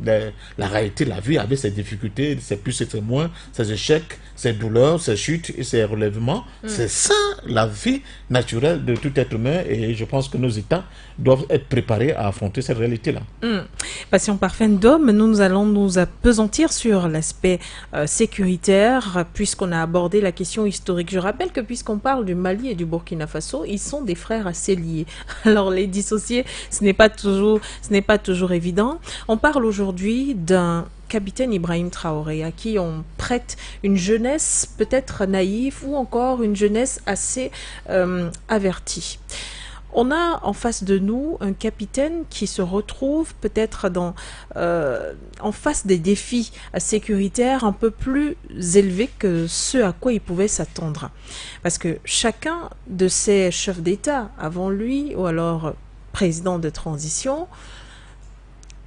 la réalité de la vie avec ses difficultés, ses plus et ses moins, ses échecs, ses douleurs, ses chutes et ses relèvements. C'est ça la vie naturelle de tout être humain, et je pense que nos États doivent être préparés à affronter cette réalité-là. Passion parfaite d'homme, nous allons nous appesantir sur l'aspect sécuritaire, puisqu'on a abordé la question historique. Je rappelle que puisqu'on parle du Mali et du Burkina Faso, ils sont des frères assez liés. Alors les dissocier, ce n'est pas toujours évident. On parle aujourd'hui d'un capitaine Ibrahim Traoré, à qui on prête une jeunesse peut-être naïve ou encore une jeunesse assez avertie. On a en face de nous un capitaine qui se retrouve peut-être en face des défis sécuritaires un peu plus élevés que ceux à quoi il pouvait s'attendre. Parce que chacun de ces chefs d'État avant lui, ou alors président de transition,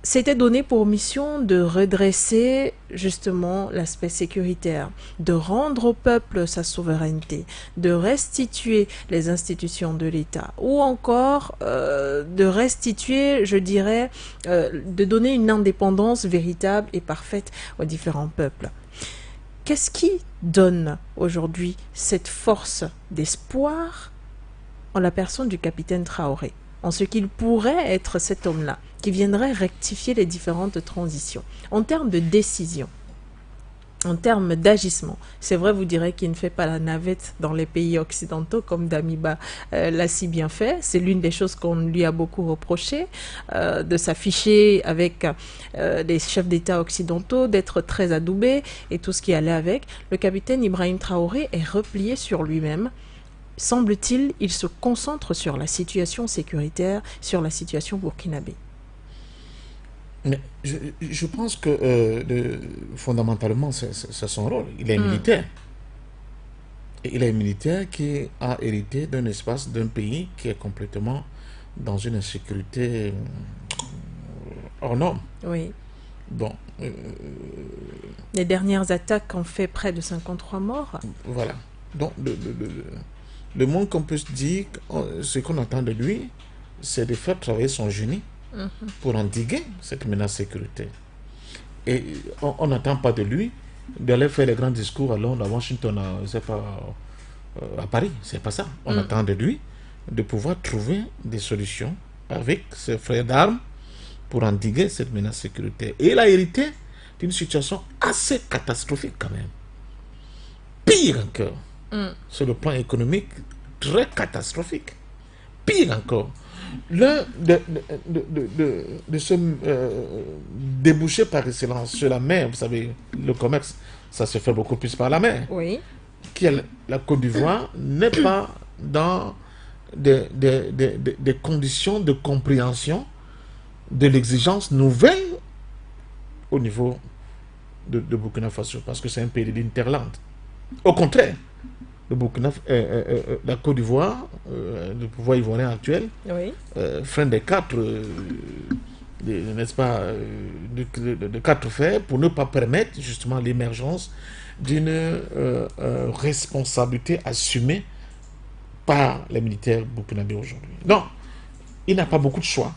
s'était donné pour mission de redresser justement l'aspect sécuritaire, de rendre au peuple sa souveraineté, de restituer les institutions de l'État, ou encore de restituer, je dirais, de donner une indépendance véritable et parfaite aux différents peuples. Qu'est-ce qui donne aujourd'hui cette force d'espoir en la personne du capitaine Traoré, en ce qu'il pourrait être cet homme-là, qui viendrait rectifier les différentes transitions, en termes de décision, en termes d'agissement? C'est vrai, vous direz qu'il ne fait pas la navette dans les pays occidentaux, comme Damiba l'a si bien fait. C'est l'une des choses qu'on lui a beaucoup reproché, de s'afficher avec les chefs d'État occidentaux, d'être très adoubé et tout ce qui allait avec. Le capitaine Ibrahim Traoré est replié sur lui-même. Semble-t-il, il se concentre sur la situation sécuritaire, sur la situation burkinabé. Mais je pense que fondamentalement, c'est son rôle. Il est militaire. Et il est militaire qui a hérité d'un espace, d'un pays qui est complètement dans une insécurité hors norme. Oui. Bon. Les dernières attaques ont fait près de 53 morts. Voilà. Donc, le moins qu'on peut se dire, ce qu'on attend de lui, c'est de faire travailler son génie pour endiguer cette menace sécuritaire. Et on n'attend pas de lui d'aller faire les grands discours à Londres, à Washington, à Paris. C'est pas ça. On attend de lui de pouvoir trouver des solutions avec ses frères d'armes pour endiguer cette menace sécuritaire. Et il a hérité d'une situation assez catastrophique quand même. Pire encore. Sur le plan économique, très catastrophique. Pire encore. L'un de ce débouché par excellence sur la mer, vous savez, le commerce, ça se fait beaucoup plus par la mer. Oui. La Côte d'Ivoire n'est pas dans des conditions de compréhension de l'exigence nouvelle au niveau de Burkina Faso, parce que c'est un pays de l'interland. Au contraire, la Côte d'Ivoire, le pouvoir ivoirien actuel, freine des quatre, n'est-ce pas, de quatre fers pour ne pas permettre justement l'émergence d'une responsabilité assumée par les militaires burkinabés aujourd'hui. Non, il n'a pas beaucoup de choix.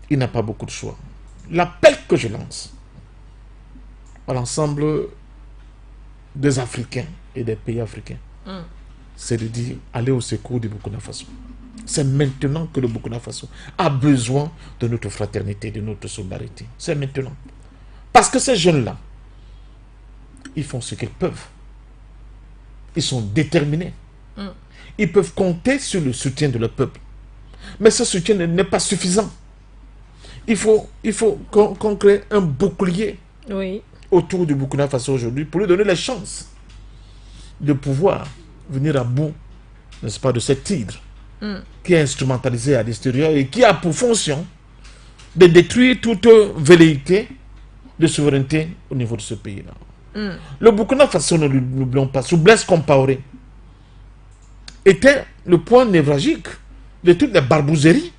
Il n'a pas beaucoup de choix. L'appel que je lance à l'ensemble des Africains et des pays africains, c'est de dire allez au secours du Burkina Faso. C'est maintenant que le Burkina Faso a besoin de notre fraternité, de notre solidarité. C'est maintenant. Parce que ces jeunes-là, ils font ce qu'ils peuvent. Ils sont déterminés. Ils peuvent compter sur le soutien de leur peuple. Mais ce soutien n'est pas suffisant. Il faut qu'on crée un bouclier autour du Burkina Faso aujourd'hui pour lui donner les chances de pouvoir venir à bout, n'est-ce pas, de cette hydre qui est instrumentalisée à l'extérieur et qui a pour fonction de détruire toute velléité de souveraineté au niveau de ce pays-là. Le Burkina Faso, ne l'oublions pas, sous Blaise Compaoré, était le point névralgique de toutes les barbouzeries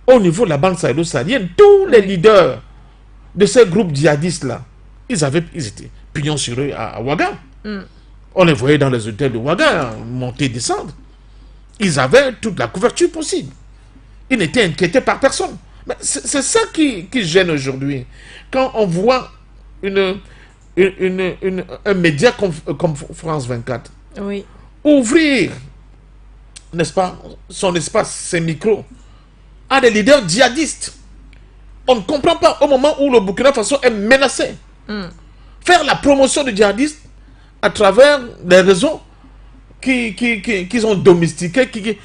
au niveau de la bande sahélo-saharienne. Tous les leaders de ces groupes djihadistes-là, ils étaient pignons sur eux à Ouaga. On les voyait dans les hôtels de Ouaga, monter et descendre. Ils avaient toute la couverture possible. Ils n'étaient inquiétés par personne. C'est ça qui gêne aujourd'hui. Quand on voit un média comme France 24 ouvrir, n'est-ce pas, son espace, ses micros, à des leaders djihadistes. On ne comprend pas au moment où le Burkina Faso est menacé. Faire la promotion de djihadistes à travers des réseaux qu'ils ont domestiqués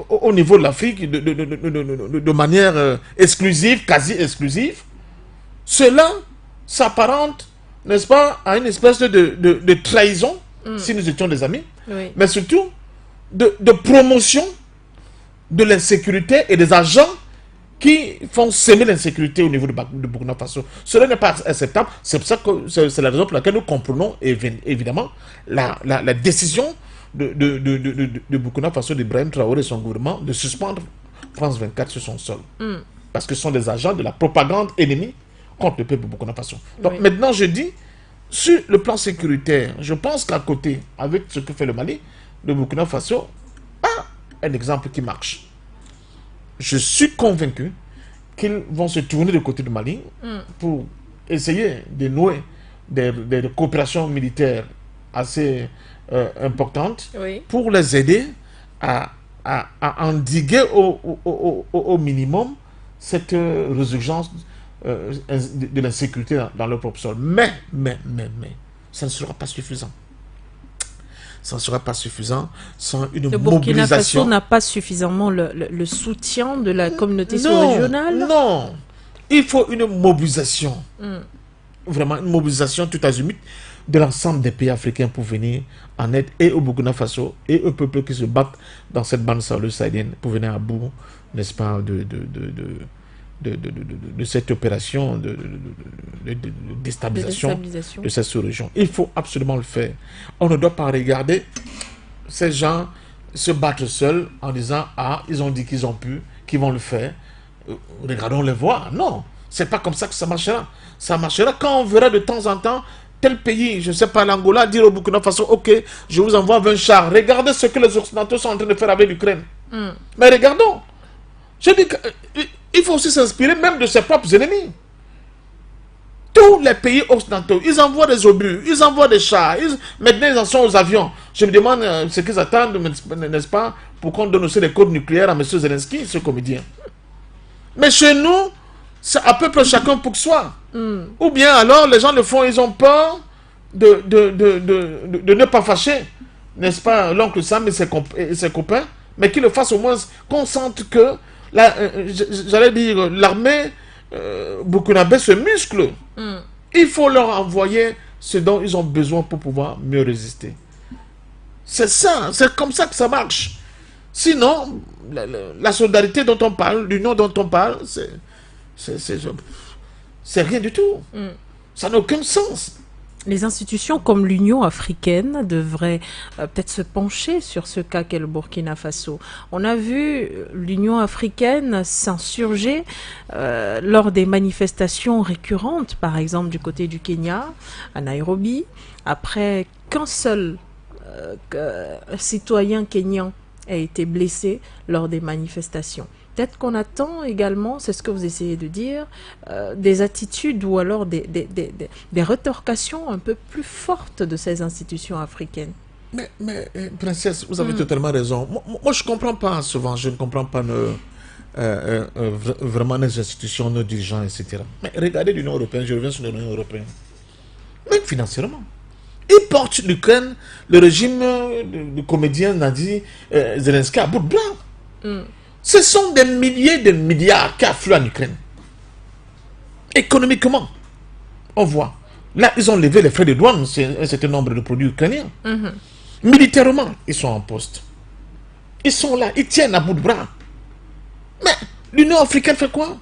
au niveau de l'Afrique de manière exclusive, quasi exclusive. Cela s'apparente, n'est-ce pas, à une espèce de trahison, si nous étions des amis, mais surtout de promotion de l'insécurité et des agents qui font semer l'insécurité au niveau de Burkina Faso. Cela n'est pas acceptable. C'est pour ça que c'est la raison pour laquelle nous comprenons évidemment la décision de Burkina Faso, d'Ibrahim Traoré et son gouvernement de suspendre France 24 sur son sol. Parce que ce sont des agents de la propagande ennemie contre le peuple de Burkina Faso. Donc maintenant je dis, sur le plan sécuritaire, je pense qu'à côté, avec ce que fait le Mali, le Burkina Faso a un exemple qui marche. Je suis convaincu qu'ils vont se tourner du côté du Mali pour essayer de nouer des coopérations militaires assez importantes pour les aider à endiguer au minimum cette résurgence de l'insécurité dans leur propre sol. Mais, ça ne sera pas suffisant. Ça ne sera pas suffisant sans une mobilisation. Le Burkina Faso n'a pas suffisamment le soutien de la communauté sous-régionale. Non, il faut une mobilisation. Vraiment une mobilisation tout azimut de l'ensemble des pays africains pour venir en aide et au Burkina Faso et aux peuples qui se battent dans cette bande sahélo-sahélienne pour venir à bout, n'est-ce pas, de cette opération de déstabilisation de cette sous-région. Il faut absolument le faire. On ne doit pas regarder ces gens se battre seuls en disant « Ah, ils ont dit qu'ils ont pu, qu'ils vont le faire. Regardons les voir. » Non, c'est pas comme ça que ça marchera. Ça marchera quand on verra de temps en temps tel pays, je ne sais pas, l'Angola, dire au Burkina Faso « Ok, je vous envoie 20 chars. Regardez ce que les Occidentaux sont en train de faire avec l'Ukraine. Mais regardons. Je dis qu'il faut aussi s'inspirer même de ses propres ennemis. Tous les pays occidentaux, ils envoient des obus, ils envoient des chars, maintenant ils en sont aux avions. Je me demande ce qu'ils attendent, n'est-ce pas, pour qu'on donne aussi des codes nucléaires à M. Zelensky, ce comédien. Mais chez nous, c'est à peu près chacun pour soi. Ou bien alors, les gens le font, ils ont peur de ne pas fâcher, n'est-ce pas, l'oncle Sam et ses copains, mais qu'ils le fassent au moins, qu'on sente que j'allais dire, l'armée burkinabé se muscle. Il faut leur envoyer ce dont ils ont besoin pour pouvoir mieux résister. C'est ça, c'est comme ça que ça marche. Sinon, la solidarité dont on parle, l'union dont on parle, c'est rien du tout. Ça n'a aucun sens. Les institutions comme l'Union africaine devraient peut-être se pencher sur ce cas qu'est le Burkina Faso. On a vu l'Union africaine s'insurger lors des manifestations récurrentes, par exemple du côté du Kenya, à Nairobi, après qu'un seul citoyen kényan ait été blessé lors des manifestations. Peut-être qu'on attend également, c'est ce que vous essayez de dire, des attitudes ou alors des rétorcations un peu plus fortes de ces institutions africaines. Princesse, vous avez totalement raison. Moi, je ne comprends pas souvent, je ne comprends pas vraiment nos institutions, nos dirigeants, etc. Mais regardez l'Union européenne, je reviens sur l'Union européenne. Même financièrement. Ils portent l'Ukraine, le régime du comédien nazi Zelensky à bout de bras. Ce sont des milliers de milliards qui affluent en Ukraine. Économiquement, on voit. Là, ils ont levé les frais de douane, c'est un certain nombre de produits ukrainiens. Militairement, ils sont en poste. Ils sont là, ils tiennent à bout de bras. Mais l'Union africaine fait quoi?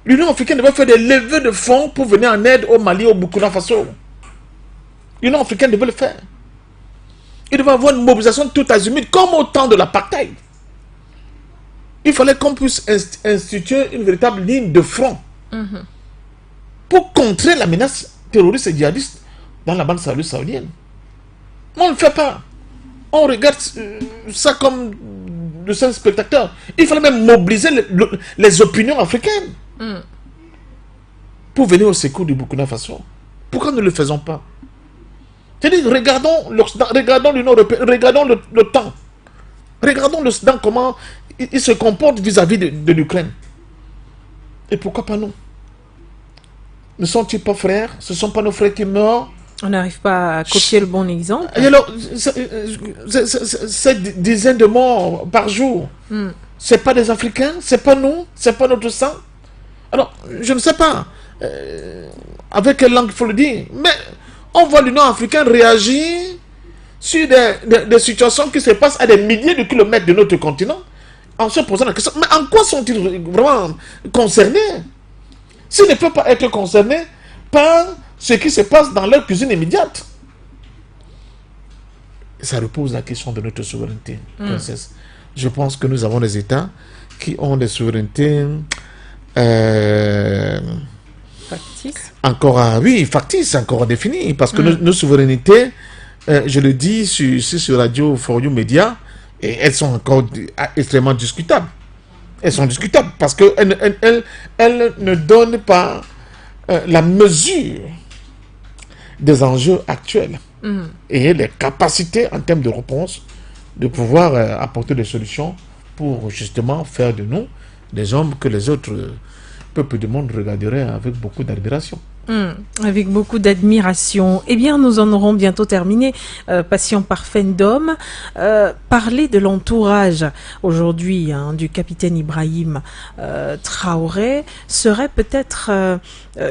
L'Union africaine devait faire des levées de fonds pour venir en aide au Mali, au Burkina Faso. L'Union africaine devait le faire. Il devait avoir une mobilisation tout azimut, comme au temps de l'apartheid. Il fallait qu'on puisse instituer une véritable ligne de front pour contrer la menace terroriste et djihadiste dans la bande saoudienne. Mais on ne le fait pas. On regarde ça comme de simples spectateurs. Il fallait même mobiliser les opinions africaines pour venir au secours du Burkina Faso. Pourquoi ne le faisons pas? C'est-à-dire, regardons l'Union européenne, regardons l'OTAN. Regardons l'Occident, comment il se comporte vis-à-vis de l'Ukraine. Et pourquoi pas nous? Ne sont-ils pas frères? Ce ne sont pas nos frères qui meurent? On n'arrive pas à copier le bon exemple. Et alors, cette dizaine de morts par jour, c'est pas des Africains, c'est pas nous, c'est pas notre sang. Alors, je ne sais pas avec quelle langue il faut le dire, mais on voit l'Union africaine réagir sur des situations qui se passent à des milliers de kilomètres de notre continent, en se posant la question, mais en quoi sont-ils vraiment concernés? S'ils ne peuvent pas être concernés par ce qui se passe dans leur cuisine immédiate. Ça repose la question de notre souveraineté, princesse. Je pense que nous avons des États qui ont des souverainetés factices. Factices, encore à définir. Parce que nos souverainetés, je le dis sur Radio For You Media, et elles sont encore extrêmement discutables. Elles sont discutables parce qu'elles ne donnent pas la mesure des enjeux actuels et les capacités en termes de réponse de pouvoir apporter des solutions pour justement faire de nous des hommes que les autres peuples du monde regarderaient avec beaucoup d'admiration. Avec beaucoup d'admiration. Eh bien, nous en aurons bientôt terminé. Passion parfaite d'homme. Parler de l'entourage aujourd'hui du capitaine Ibrahim Traoré serait peut-être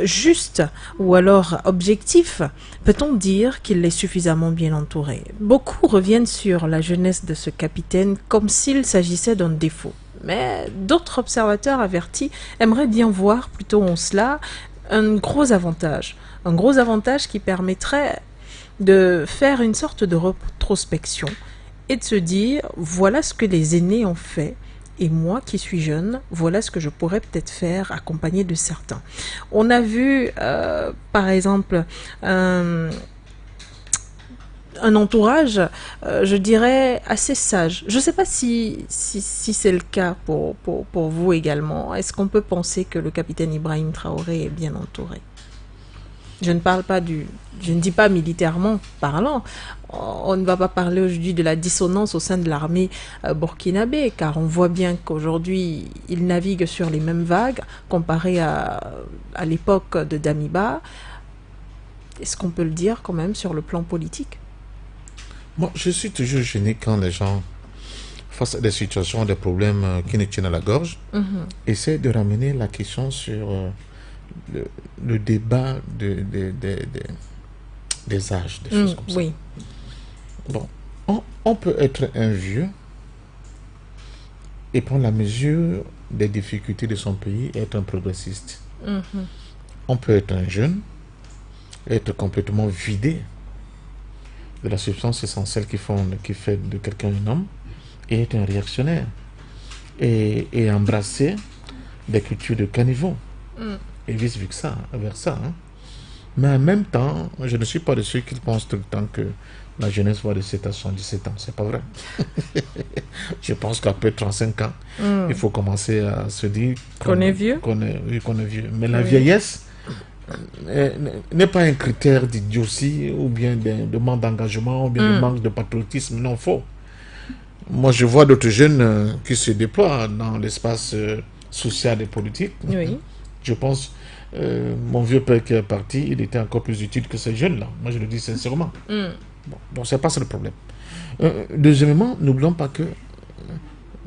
juste ou alors objectif. Peut-on dire qu'il est suffisamment bien entouré? Beaucoup reviennent sur la jeunesse de ce capitaine comme s'il s'agissait d'un défaut. Mais d'autres observateurs avertis aimeraient bien voir plutôt en cela un gros avantage qui permettrait de faire une sorte de rétrospection et de se dire voilà ce que les aînés ont fait et moi qui suis jeune, voilà ce que je pourrais peut-être faire accompagné de certains. On a vu par exemple un entourage, je dirais, assez sage. Je ne sais pas si c'est le cas pour vous également. Est-ce qu'on peut penser que le capitaine Ibrahim Traoré est bien entouré? Je ne parle pas je ne dis pas militairement parlant. On ne va pas parler aujourd'hui de la dissonance au sein de l'armée burkinabé, car on voit bien qu'aujourd'hui, il navigue sur les mêmes vagues comparé à l'époque de Damiba. Est-ce qu'on peut le dire quand même sur le plan politique? Moi, je suis toujours gêné quand les gens, face à des situations, des problèmes qui nous tiennent à la gorge, essaient de ramener la question sur le débat des âges, des choses comme ça. Oui. Bon, on peut être un vieux et prendre la mesure des difficultés de son pays et être un progressiste. On peut être un jeune et être complètement vidé de la substance essentielle qui fait de quelqu'un un homme et être un réactionnaire et embrasser des cultures de caniveau et vice-versa. Hein. Mais en même temps, je ne suis pas de ceux qui pensent tout le temps que la jeunesse va de 7 à 77 ans. C'est pas vrai. Je pense qu'après 35 ans, il faut commencer à se dire qu'on est vieux. Qu'on est vieux. Mais la vieillesse n'est pas un critère d'idiotie ou bien de manque d'engagement ou bien de manque de patriotisme. Non, faux. Moi, je vois d'autres jeunes qui se déploient dans l'espace social et politique. Oui. Je pense, mon vieux père qui est parti, il était encore plus utile que ces jeunes-là. Moi, je le dis sincèrement. Bon, donc, c'est pas ça le problème. Deuxièmement, n'oublions pas que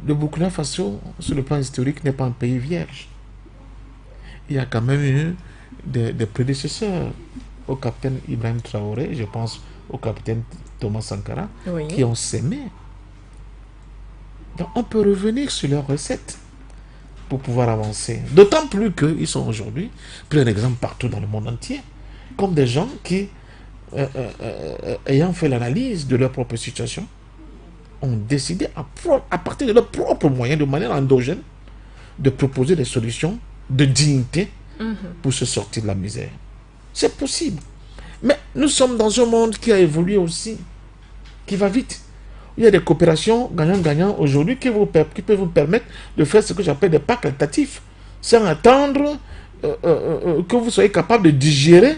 le Burkina Faso, sur le plan historique, n'est pas un pays vierge. Il y a quand même eu des prédécesseurs au capitaine Ibrahim Traoré, je pense au capitaine Thomas Sankara, Oui. qui ont sémé. Donc on peut revenir sur leurs recettes pour pouvoir avancer. D'autant plus qu'ils sont aujourd'hui pris un exemple partout dans le monde entier, comme des gens qui, ayant fait l'analyse de leur propre situation, ont décidé à partir de leurs propres moyens, de manière endogène, de proposer des solutions de dignité pour se sortir de la misère. C'est possible. Mais nous sommes dans un monde qui a évolué aussi, qui va vite. Il y a des coopérations gagnant-gagnant aujourd'hui qui peuvent vous permettre de faire ce que j'appelle des pas qualitatifs, sans attendre que vous soyez capable de digérer,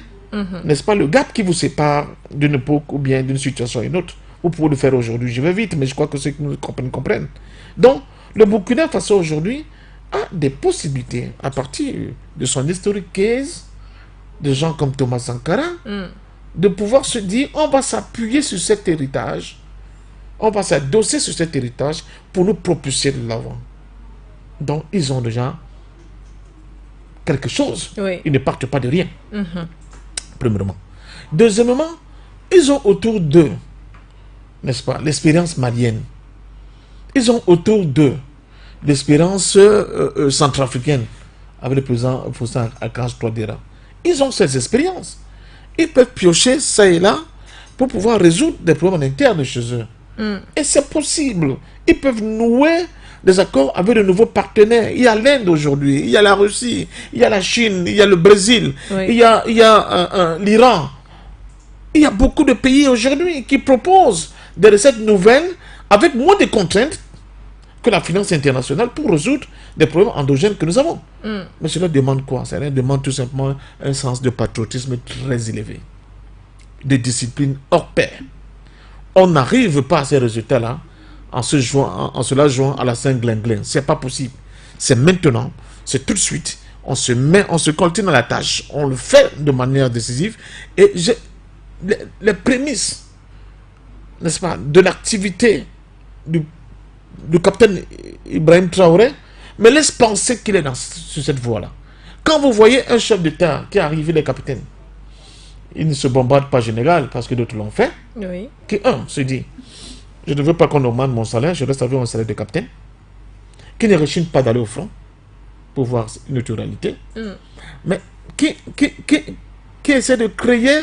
n'est-ce pas, le gap qui vous sépare d'une époque ou bien d'une situation à une autre. Vous pouvez le faire aujourd'hui. Je vais vite, mais je crois que ceux qui nous comprennent. Donc, le Burkina Faso aujourd'hui a des possibilités à partir de son historique case, de gens comme Thomas Sankara, de pouvoir se dire on va s'appuyer sur cet héritage, on va s'adosser sur cet héritage pour nous propulser de l'avant. Donc, ils ont déjà quelque chose. Oui. Ils ne partent pas de rien. Premièrement. Deuxièmement, ils ont autour d'eux, n'est-ce pas, l'expérience malienne. Ils ont autour d'eux l'expérience centrafricaine avec le président Faustin Archange Touadéra. Ils ont ces expériences. Ils peuvent piocher ça et là pour pouvoir résoudre des problèmes internes chez eux. Et c'est possible. Ils peuvent nouer des accords avec de nouveaux partenaires. Il y a l'Inde aujourd'hui, il y a la Russie, il y a la Chine, il y a le Brésil, Oui. il y a l'Iran. Il y a beaucoup de pays aujourd'hui qui proposent des recettes nouvelles avec moins de contraintes que la finance internationale pour résoudre des problèmes endogènes que nous avons. Mais cela demande quoi? Ça demande tout simplement un sens de patriotisme très élevé, de discipline hors pair. On n'arrive pas à ces résultats-là en se la jouant à la Saint-Glinglin. C'est pas possible. C'est maintenant, c'est tout de suite. On se coltine dans la tâche, on le fait de manière décisive. Et les prémices, n'est-ce pas, de l'activité du capitaine Ibrahim Traoré me laisse penser qu'il est sur cette voie-là. Quand vous voyez un chef d'État qui est arrivé, les capitaines, il ne se bombarde pas général parce que d'autres l'ont fait, Oui. qui, se dit, je ne veux pas qu'on augmente mon salaire, je reste avec un salaire de capitaine, qui ne rechigne pas d'aller au front pour voir une neutralité, mais qui essaie de créer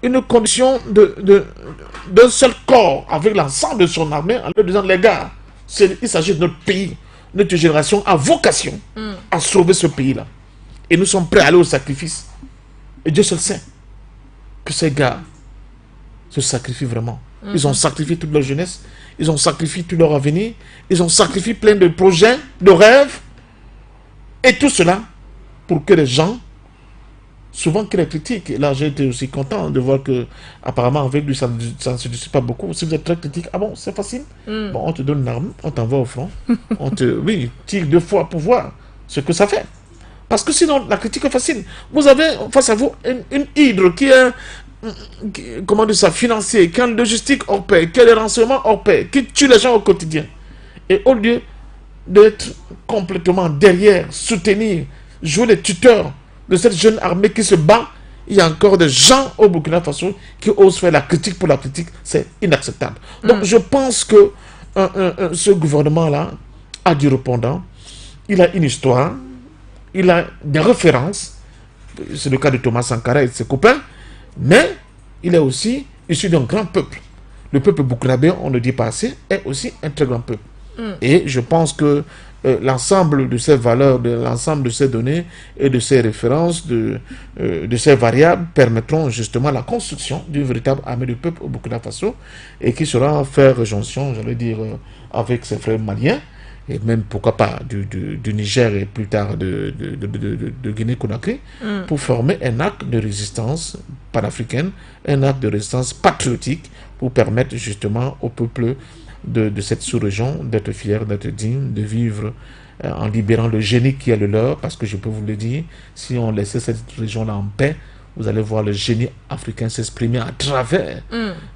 une condition d'un seul corps avec l'ensemble de son armée en leur disant, les gars, il s'agit de notre pays, notre génération a vocation à sauver ce pays-là. Et nous sommes prêts à aller au sacrifice. Et Dieu seul sait que ces gars se sacrifient vraiment. Ils ont sacrifié toute leur jeunesse, ils ont sacrifié tout leur avenir, ils ont sacrifié plein de projets, de rêves, et tout cela pour que les gens, souvent qui les critiquent, et là j'ai été aussi content de voir que apparemment avec lui ça ne se discute pas beaucoup. Si vous êtes très critique, ah bon, c'est facile, bon, on te donne une arme, on t'envoie au front, tire 2 fois pour voir ce que ça fait. Parce que sinon, la critique est facile. Vous avez face à vous une hydre qui est, comment dire ça, financier, qui a une logistique hors pair, qui a des renseignements hors pair, qui tue les gens au quotidien. Et au lieu d'être complètement derrière, soutenir, jouer les tuteurs de cette jeune armée qui se bat, il y a encore des gens au Burkina Faso qui osent faire la critique pour la critique. C'est inacceptable. Donc je pense que ce gouvernement-là a du répondant. Il a une histoire. Il a des références, c'est le cas de Thomas Sankara et de ses copains, mais il est aussi issu d'un grand peuple. Le peuple burkinabé, on ne dit pas assez, est aussi un très grand peuple. Et je pense que l'ensemble de ces valeurs, de l'ensemble de ces données et de ces références, de ces variables permettront justement la construction d'une véritable armée du peuple au Burkina Faso et qui sera faire jonction, j'allais dire, avec ses frères maliens et même pourquoi pas du Niger et plus tard de Guinée-Conakry, pour former un acte de résistance panafricaine, un acte de résistance patriotique pour permettre justement au peuple de cette sous-région d'être fier, d'être digne, de vivre en libérant le génie qui est le leur, parce que je peux vous le dire, si on laissait cette région-là en paix, vous allez voir le génie africain s'exprimer à travers,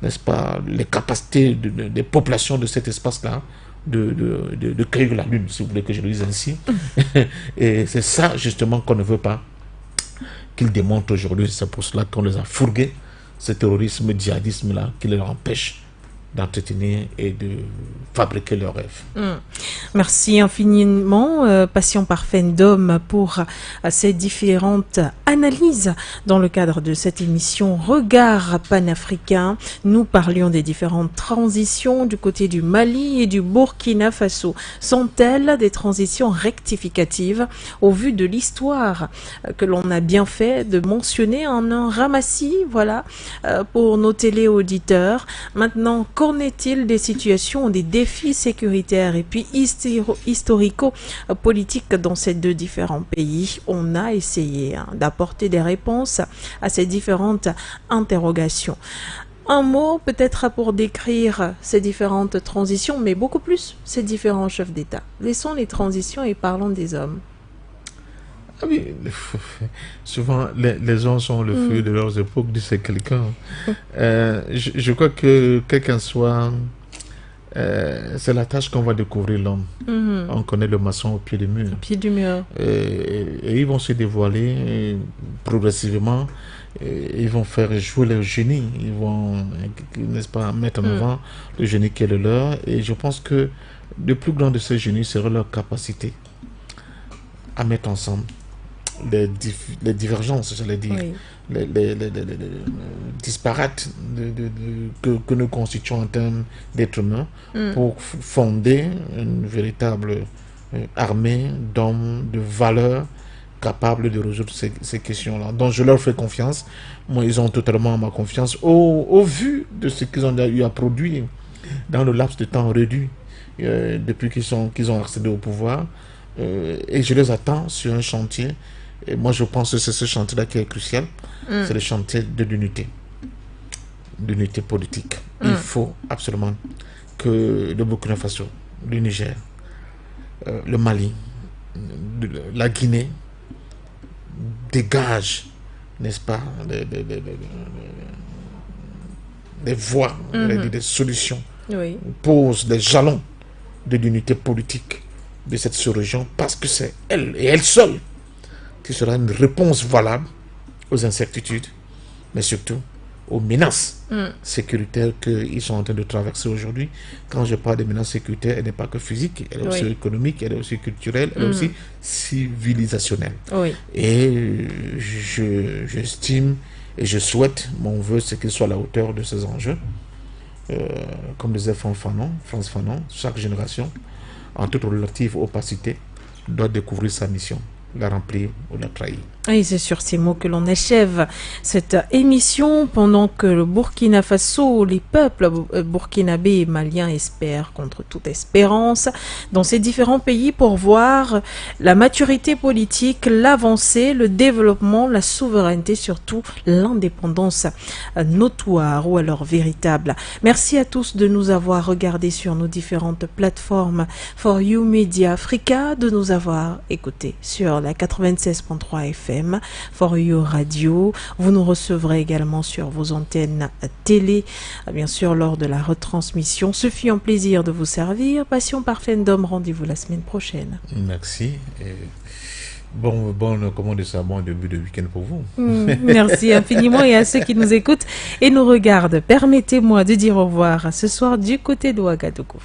n'est-ce pas, les capacités des populations de cet espace-là, de cueillir la lune, si vous voulez que je le dise ainsi. Et c'est ça, justement, qu'on ne veut pas qu'ils démontrent aujourd'hui. C'est pour cela qu'on les a fourgués, ce terrorisme, djihadisme-là, qui les empêche d'entretenir et de fabriquer leurs rêves. Merci infiniment, Passion Parfaine d'Homme, pour ces différentes analyses dans le cadre de cette émission Regard panafricain. Nous parlions des différentes transitions du côté du Mali et du Burkina Faso. Sont-elles des transitions rectificatives au vu de l'histoire que l'on a bien fait de mentionner en un ramassis, voilà, pour nos téléauditeurs. Maintenant, qu'en est-il des situations, des défis sécuritaires et puis historico-politiques dans ces deux différents pays? On a essayé d'apporter des réponses à ces différentes interrogations. Un mot peut-être pour décrire ces différentes transitions, mais beaucoup plus ces différents chefs d'État. Laissons les transitions et parlons des hommes. Ah oui, souvent les hommes sont le feu de leurs époques, disait quelqu'un. Je crois que quel qu'en soit, c'est la tâche qu'on va découvrir l'homme. On connaît le maçon au pied du mur. Au pied du mur. Et ils vont se dévoiler progressivement. Ils vont faire jouer leur génie. Ils vont, n'est-ce pas, mettre en avant le génie qui est le leur. Et je pense que le plus grand de ces génies serait leur capacité à mettre ensemble les divergences, j'allais dire, Oui. les disparates que nous constituons en termes d'êtres humains pour fonder une véritable armée d'hommes, de valeurs capables de résoudre ces questions-là. Donc je leur fais confiance. Moi, ils ont totalement ma confiance au vu de ce qu'ils ont eu à produire dans le laps de temps réduit depuis qu'ils ont accédé au pouvoir. Et je les attends sur un chantier. Et moi, je pense que c'est ce chantier-là qui est crucial. C'est le chantier de l'unité politique. Il faut absolument que le Burkina Faso, le Niger, le Mali, la Guinée dégagent, n'est-ce pas, des voies, des solutions, Oui. posent des jalons de l'unité politique de cette sous-région, parce que c'est elle et elle seule qui sera une réponse valable aux incertitudes, mais surtout aux menaces sécuritaires qu'ils sont en train de traverser aujourd'hui. Quand je parle de menaces sécuritaires, elle n'est pas que physique, elle est aussi économique, elle est aussi culturelle, elle est aussi civilisationnelle. Oui. Et j'estime et je souhaite, mon vœu, c'est qu'il soit à la hauteur de ces enjeux. Comme disait Frantz Fanon, chaque génération, en toute relative opacité, doit découvrir sa mission, la remplir ou la trahir. Et c'est sur ces mots que l'on achève cette émission pendant que le Burkina Faso, les peuples burkinabés et maliens espèrent contre toute espérance dans ces différents pays pour voir la maturité politique, l'avancée, le développement, la souveraineté, surtout l'indépendance notoire ou alors véritable. Merci à tous de nous avoir regardés sur nos différentes plateformes For You Media Africa, de nous avoir écoutés sur la 96.3 FM. For You Radio. Vous nous recevrez également sur vos antennes télé, bien sûr lors de la retransmission. Ce fut un plaisir de vous servir. Passion Parfaine d'Homme, rendez-vous la semaine prochaine. Merci. Et bon début de week-end pour vous. Merci infiniment et à ceux qui nous écoutent et nous regardent. Permettez-moi de dire au revoir ce soir du côté de Ouagadougou.